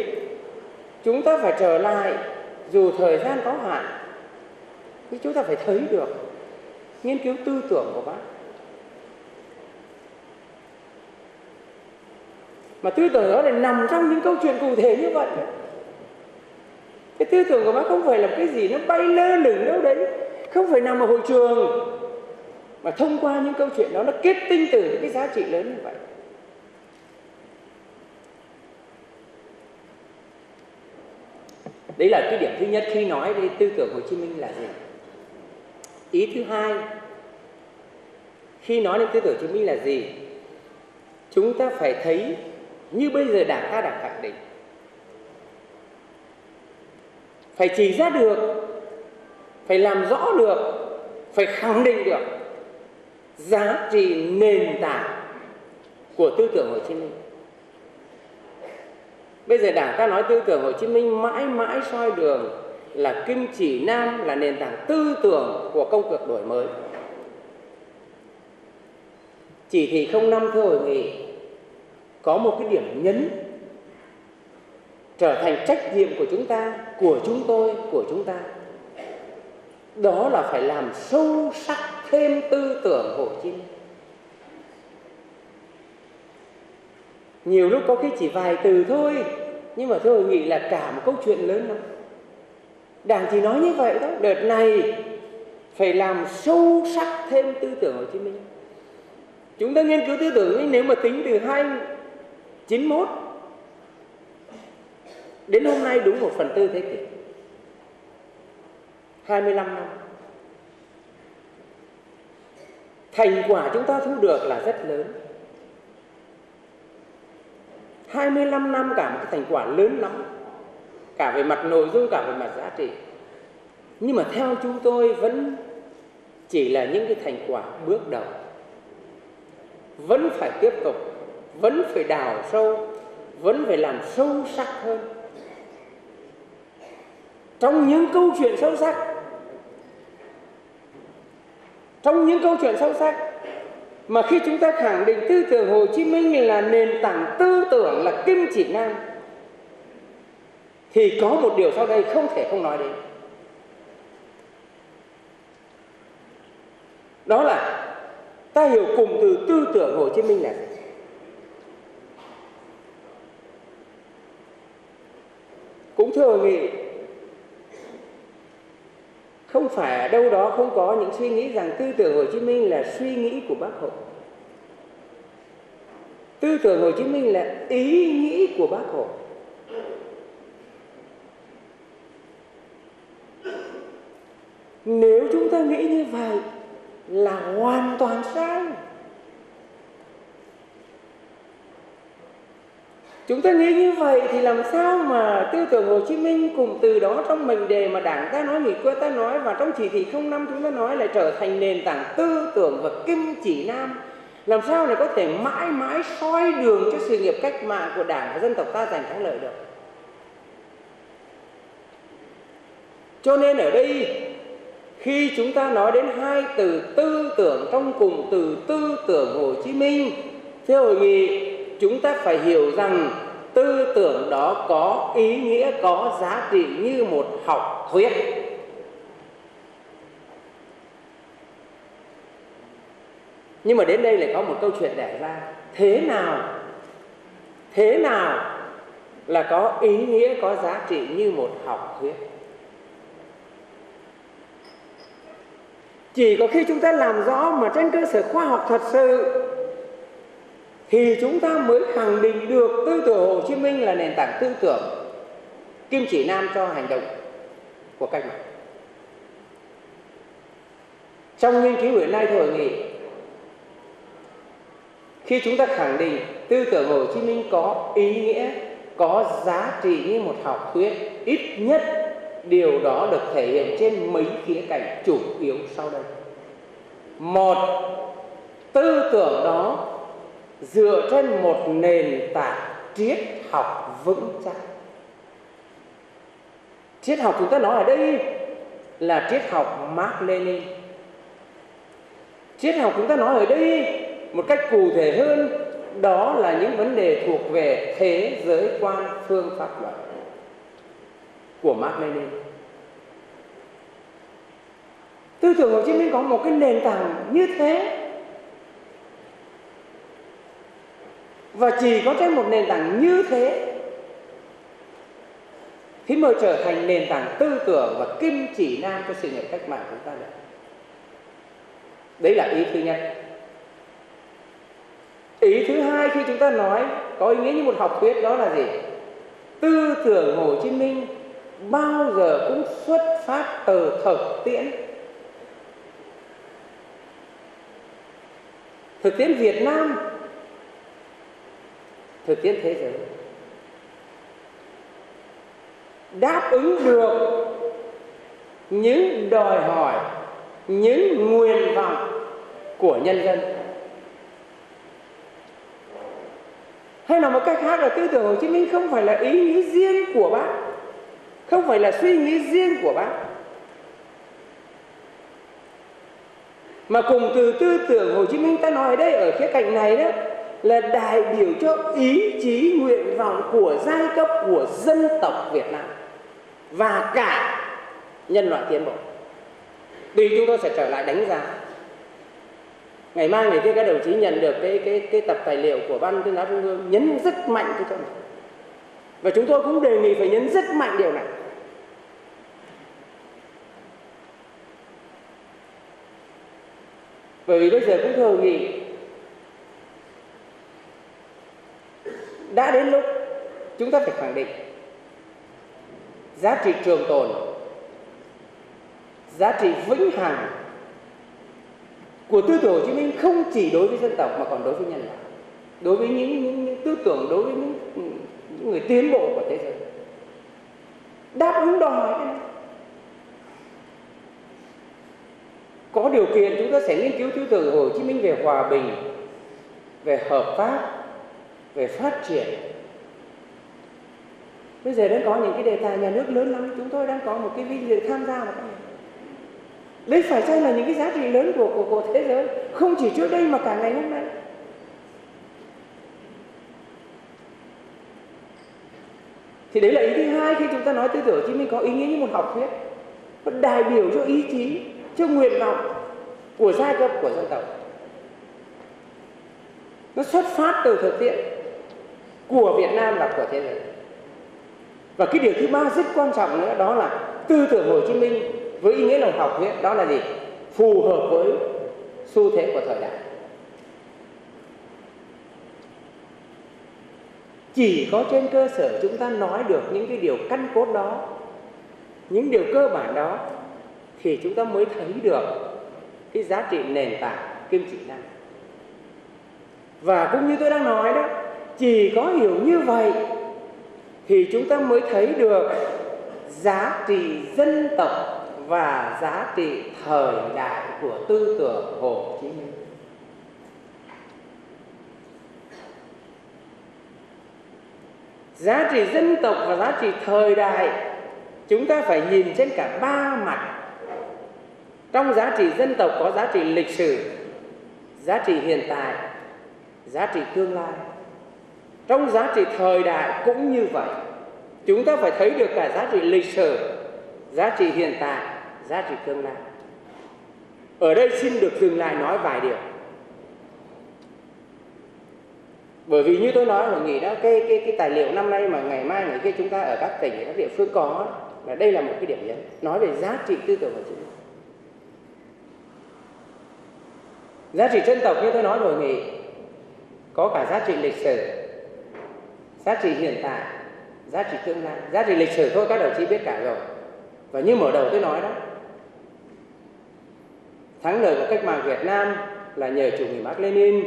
chúng ta phải trở lại, dù thời gian có hạn, thì chúng ta phải thấy được nghiên cứu tư tưởng của Bác. Mà tư tưởng đó lại nằm trong những câu chuyện cụ thể như vậy. Cái tư tưởng của Bác không phải là cái gì nó bay lơ lửng đâu đấy, không phải nằm ở hội trường, mà thông qua những câu chuyện đó nó kết tinh từ những cái giá trị lớn như vậy. Đấy là cái điểm thứ nhất khi nói đến tư tưởng Hồ Chí Minh là gì. Ý thứ hai, khi nói đến tư tưởng Hồ Chí Minh là gì, chúng ta phải thấy như bây giờ Đảng ta đã khẳng định, phải chỉ ra được, phải làm rõ được, phải khẳng định được giá trị nền tảng của tư tưởng Hồ Chí Minh. Bây giờ Đảng ta nói tư tưởng Hồ Chí Minh mãi mãi soi đường, là kim chỉ nam, là nền tảng tư tưởng của công cuộc đổi mới. Chỉ thị 05 thưa hội nghị có một cái điểm nhấn trở thành trách nhiệm của chúng ta, của chúng tôi, của chúng ta. Đó là phải làm sâu sắc thêm tư tưởng Hồ Chí Minh. Nhiều lúc có khi chỉ vài từ thôi, nhưng mà thưa hội nghị là cả một câu chuyện lớn lắm. Đảng chỉ nói như vậy đó, đợt này phải làm sâu sắc thêm tư tưởng Hồ Chí Minh. Chúng ta nghiên cứu tư tưởng ấy, nếu mà tính từ 1991 đến hôm nay đúng 1/4 thế kỷ, 25 năm. Thành quả chúng ta thu được là rất lớn. 25 năm cả một cái thành quả lớn lắm, cả về mặt nội dung, cả về mặt giá trị. Nhưng mà theo chúng tôi vẫn chỉ là những cái thành quả bước đầu. Vẫn phải tiếp tục, vẫn phải đào sâu, vẫn phải làm sâu sắc hơn. Trong những câu chuyện sâu sắc, mà khi chúng ta khẳng định tư tưởng Hồ Chí Minh là nền tảng tư tưởng, là kim chỉ nam, thì có một điều sau đây không thể không nói đến. Đó là ta hiểu cụm từ tư tưởng Hồ Chí Minh là gì. Cũng thưa hội nghị, không phải ở đâu đó không có những suy nghĩ rằng tư tưởng Hồ Chí Minh là suy nghĩ của Bác Hồ. Tư tưởng Hồ Chí Minh là ý nghĩ của Bác Hồ. Nếu chúng ta nghĩ như vậy là hoàn toàn sai. Chúng ta nghĩ như vậy thì làm sao mà tư tưởng Hồ Chí Minh cùng từ đó trong mệnh đề mà Đảng ta nói, nghị quyết ta nói, và trong chỉ thị 05 chúng ta nói lại trở thành nền tảng tư tưởng và kim chỉ nam, làm sao để có thể mãi mãi soi đường cho sự nghiệp cách mạng của Đảng và dân tộc ta giành thắng lợi được. Cho nên ở đây khi chúng ta nói đến hai từ tư tưởng trong cùng từ tư tưởng Hồ Chí Minh, thưa hội nghị, chúng ta phải hiểu rằng tư tưởng đó có ý nghĩa, có giá trị như một học thuyết. Nhưng mà đến đây lại có một câu chuyện đẻ ra. Thế nào là có ý nghĩa, có giá trị như một học thuyết? Chỉ có khi chúng ta làm rõ mà trên cơ sở khoa học thật sự thì chúng ta mới khẳng định được tư tưởng Hồ Chí Minh là nền tảng tư tưởng, kim chỉ nam cho hành động của cách mạng. Trong nghiên cứu hiện nay, thưa hội nghị, khi chúng ta khẳng định tư tưởng Hồ Chí Minh có ý nghĩa, có giá trị như một học thuyết, ít nhất điều đó được thể hiện trên mấy khía cạnh chủ yếu sau đây. Một, tư tưởng đó dựa trên một nền tảng triết học vững chắc. Triết học chúng ta nói ở đây là triết học Mác Lênin. Triết học chúng ta nói ở đây một cách cụ thể hơn, đó là những vấn đề thuộc về thế giới quan, phương pháp luận của Mác Lênin. Tư tưởng Hồ Chí Minh có một cái nền tảng như thế, và chỉ có trên một nền tảng như thế thì mới trở thành nền tảng tư tưởng và kim chỉ nam cho sự nghiệp cách mạng của chúng ta được. Đấy là ý thứ nhất. Ý thứ hai khi chúng ta nói có ý nghĩa như một học thuyết, đó là gì? Tư tưởng Hồ Chí Minh bao giờ cũng xuất phát từ thực tiễn. Thực tiễn Việt Nam, thực tiễn thế giới, đáp ứng được những đòi hỏi, những nguyện vọng của nhân dân. Hay nói một cách khác là tư tưởng Hồ Chí Minh không phải là ý nghĩ riêng của Bác, không phải là suy nghĩ riêng của Bác, mà cùng từ tư tưởng Hồ Chí Minh ta nói ở đây ở khía cạnh này đó là đại biểu cho ý chí nguyện vọng của giai cấp, của dân tộc Việt Nam và cả nhân loại tiến bộ. Tuy chúng tôi sẽ trở lại đánh giá. Ngày mai ngày kia các đồng chí nhận được cái tập tài liệu của Ban Tuyên giáo Trung ương nhấn rất mạnh cái chỗ này. Và chúng tôi cũng đề nghị phải nhấn rất mạnh điều này. Bởi vì bây giờ cũng thừa nghị đã đến lúc chúng ta phải khẳng định giá trị trường tồn, giá trị vĩnh hằng của tư tưởng Hồ Chí Minh không chỉ đối với dân tộc mà còn đối với nhân loại, đối với những tư tưởng, đối với những người tiến bộ của thế giới. Đáp ứng đòi hỏi cái này. Có điều kiện chúng ta sẽ nghiên cứu tư tưởng Hồ Chí Minh về hòa bình, về hợp tác, về phát triển. Bây giờ đang có những cái đề tài nhà nước lớn lắm, chúng tôi đang có một cái vinh dự tham gia vào cái này. Đấy phải chăng là những cái giá trị lớn của thế giới, không chỉ trước đây mà cả ngày hôm nay. Thì đấy là ý thứ hai khi chúng ta nói tư tưởng Hồ Chí Minh có ý nghĩa như một học thuyết, nó đại biểu cho ý chí, cho nguyện vọng của giai cấp, của dân tộc. Nó xuất phát từ thực tiễn của Việt Nam và của thế giới. Và cái điều thứ ba rất quan trọng nữa, đó là tư tưởng Hồ Chí Minh với ý nghĩa là học thuyết, đó là gì? Phù hợp với xu thế của thời đại. Chỉ có trên cơ sở chúng ta nói được những cái điều căn cốt đó, những điều cơ bản đó, thì chúng ta mới thấy được cái giá trị nền tảng kim chỉ nam. Và cũng như tôi đang nói đó, chỉ có hiểu như vậy thì chúng ta mới thấy được giá trị dân tộc và giá trị thời đại của tư tưởng Hồ Chí Minh. Giá trị dân tộc và giá trị thời đại chúng ta phải nhìn trên cả ba mặt. Trong giá trị dân tộc có giá trị lịch sử, giá trị hiện tại, giá trị tương lai. Trong giá trị thời đại cũng như vậy. Chúng ta phải thấy được cả giá trị lịch sử, giá trị hiện tại, giá trị tương lai. Ở đây xin được dừng lại nói vài điều. Bởi vì như tôi nói ở hội nghị đó, cái tài liệu năm nay mà ngày mai ngày kia chúng ta ở các tỉnh, các địa phương có, là đây là một cái điểm nhấn nói về giá trị tư tưởng Hồ Chí Minh. Giá trị dân tộc như tôi nói rồi nghị có cả giá trị lịch sử, giá trị hiện tại, giá trị tương lai. Giá trị lịch sử thôi các đồng chí biết cả rồi. Và như mở đầu tôi nói đó, thắng lợi của cách mạng Việt Nam là nhờ chủ nghĩa Mác Lênin,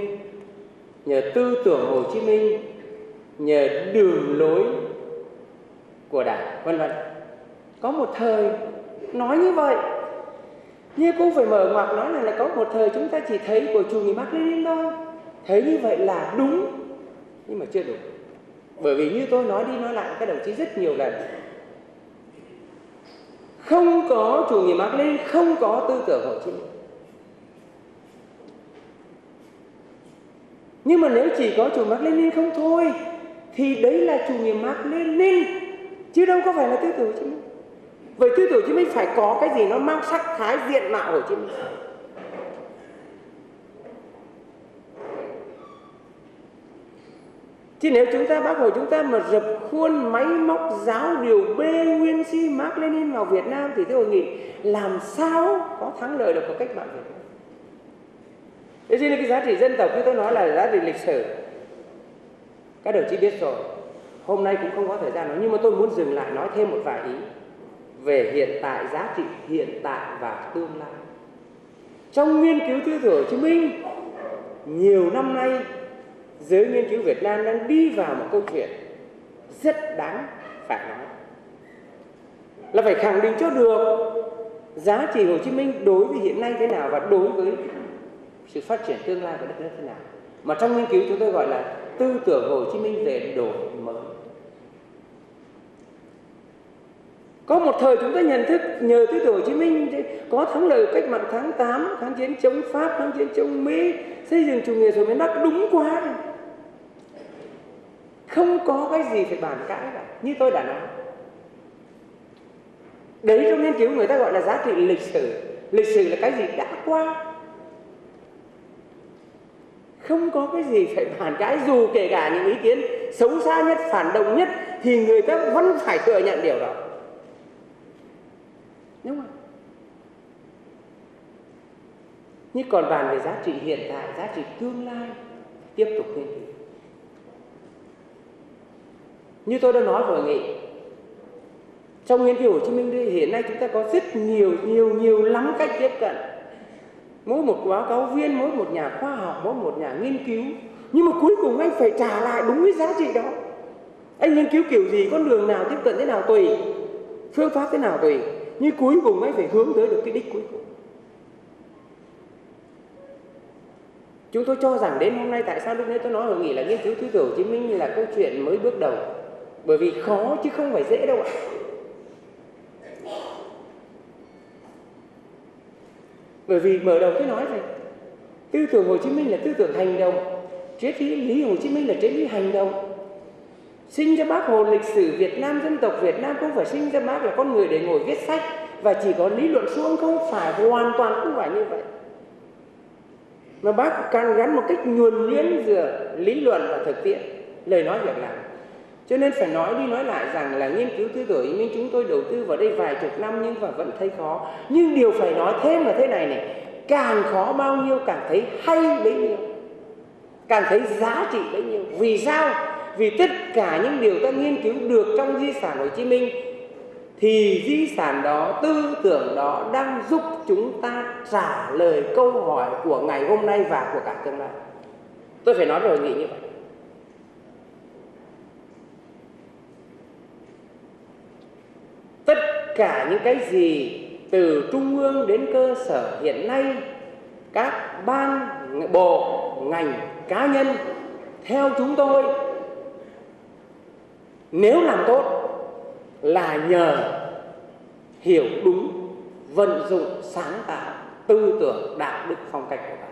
nhờ tư tưởng Hồ Chí Minh, nhờ đường lối của Đảng, vân vân. Có một thời nói như vậy, nhưng cũng phải mở ngoặc nói là có một thời chúng ta chỉ thấy của chủ nghĩa Mác Lênin thôi, thấy như vậy là đúng, nhưng mà chưa đủ. Bởi vì như tôi nói đi nói lại các đồng chí rất nhiều lần, không có chủ nghĩa Mác Lênin, không có tư tưởng Hồ Chí Minh. Nhưng mà nếu chỉ có chủ nghĩa Mác Lênin không thôi, thì đấy là chủ nghĩa Mác Lênin, chứ đâu có phải là tư tưởng Hồ Chí Minh. Vậy tư tưởng Hồ Chí Minh phải có cái gì nó mang sắc thái diện mạo Hồ Chí Minh. Chứ nếu chúng ta Bác Hồ chúng ta mà dập khuôn máy móc giáo điều bê nguyên si Mác Lênin vào Việt Nam thì thưa hội nghị làm sao có thắng lợi được của cách mạng Việt Nam. Thế nên cái giá trị dân tộc như tôi nói là giá trị lịch sử. Các đồng chí biết rồi, hôm nay cũng không có thời gian nói, nhưng mà tôi muốn dừng lại nói thêm một vài ý về hiện tại, giá trị hiện tại và tương lai. Trong nghiên cứu tư tưởng Hồ Chí Minh, nhiều năm nay giới nghiên cứu Việt Nam đang đi vào một câu chuyện rất đáng phải nói, là phải khẳng định cho được giá trị Hồ Chí Minh đối với hiện nay thế nào và đối với sự phát triển tương lai của đất nước thế nào. Mà trong nghiên cứu chúng tôi gọi là tư tưởng Hồ Chí Minh về đổi mới. Có một thời chúng ta nhận thức nhờ tư tưởng Hồ Chí Minh có thắng lợi cách mạng tháng 8, kháng chiến chống Pháp, kháng chiến chống Mỹ, xây dựng chủ nghĩa xã hội miền Bắc, đúng quá rồi. Không có cái gì phải bàn cãi cả, như tôi đã nói. Đấy trong nghiên cứu người ta gọi là giá trị lịch sử. Lịch sử là cái gì đã qua. Không có cái gì phải bàn cãi, dù kể cả những ý kiến xấu xa nhất, phản động nhất thì người ta vẫn phải thừa nhận điều đó. Đúng không? Nhưng còn bàn về giá trị hiện tại, giá trị tương lai, tiếp tục nghiên cứu. Như tôi đã nói vừa nghị, trong nghiên cứu Hồ Chí Minh hiện nay chúng ta có rất nhiều lắm cách tiếp cận. Mỗi một báo cáo viên, mỗi một nhà khoa học, mỗi một nhà nghiên cứu. Nhưng mà cuối cùng anh phải trả lại đúng cái giá trị đó. Anh nghiên cứu kiểu gì, con đường nào tiếp cận thế nào tùy, phương pháp thế nào tùy, nhưng cuối cùng anh phải hướng tới được cái đích cuối cùng. Chúng tôi cho rằng đến hôm nay, tại sao lúc nãy tôi nói hội nghị là nghiên cứu tư tưởng Hồ Chí Minh là câu chuyện mới bước đầu, bởi vì khó chứ không phải dễ đâu ạ. Bởi vì mở đầu tôi nói rồi, tư tưởng Hồ Chí Minh là tư tưởng hành động, triết lý Hồ Chí Minh là triết lý hành động. Sinh ra Bác Hồ, lịch sử Việt Nam, dân tộc Việt Nam không phải sinh ra Bác là con người để ngồi viết sách và chỉ có lý luận suông, không phải, hoàn toàn không phải như vậy. Mà Bác càng gắn một cách nhuần nhuyễn giữa lý luận và thực tiễn, lời nói việc làm. Cho nên phải nói đi nói lại rằng là nghiên cứu tư tưởng Hồ Chí Minh chúng tôi đầu tư vào đây vài chục năm nhưng mà vẫn thấy khó. Nhưng điều phải nói thêm là thế này này, càng khó bao nhiêu càng thấy hay bấy nhiêu, càng thấy giá trị bấy nhiêu. Vì sao? Vì tất cả những điều ta nghiên cứu được trong di sản Hồ Chí Minh thì di sản đó, tư tưởng đó đang giúp chúng ta trả lời câu hỏi của ngày hôm nay và của cả tương lai. Tôi phải nói về hội nghị như vậy. Tất cả những cái gì từ trung ương đến cơ sở hiện nay, các ban, bộ, ngành, cá nhân, theo chúng tôi, nếu làm tốt là nhờ hiểu đúng, vận dụng sáng tạo, tư tưởng, đạo đức, phong cách của Bác.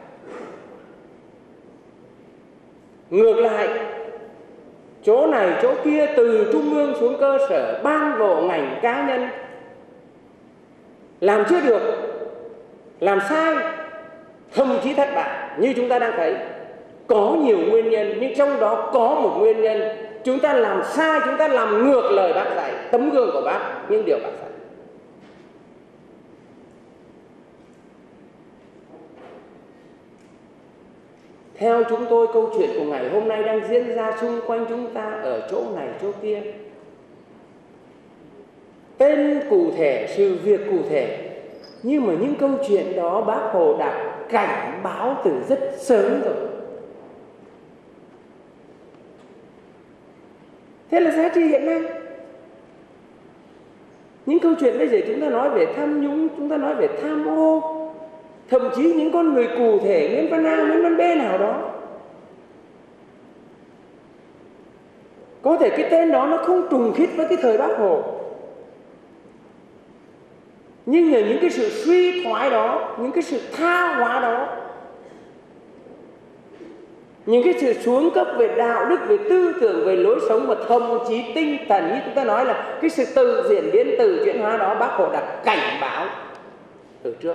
Ngược lại, chỗ này chỗ kia từ trung ương xuống cơ sở, ban bộ ngành cá nhân làm chưa được, làm sai, thậm chí thất bại như chúng ta đang thấy. Có nhiều nguyên nhân nhưng trong đó có một nguyên nhân chúng ta làm sai, chúng ta làm ngược lời Bác dạy, tấm gương của Bác, những điều Bác dạy. Theo chúng tôi, câu chuyện của ngày hôm nay đang diễn ra xung quanh chúng ta ở chỗ này chỗ kia. Tên cụ thể, sự việc cụ thể, nhưng mà những câu chuyện đó Bác Hồ đã cảnh báo từ rất sớm rồi. Thế là giá trị hiện nay. Những câu chuyện bây giờ chúng ta nói về tham nhũng, chúng ta nói về tham ô, thậm chí những con người cụ thể, Nguyễn Văn A, Nguyễn Văn B nào đó. Có thể cái tên đó nó không trùng khít với cái thời Bác Hồ, nhưng nhờ những cái sự suy thoái đó, những cái sự tha hóa đó, những cái sự xuống cấp về đạo đức, về tư tưởng, về lối sống và thậm chí tinh thần, như chúng ta nói là cái sự tự diễn biến, tự chuyển hóa đó, Bác Hồ đã cảnh báo từ trước.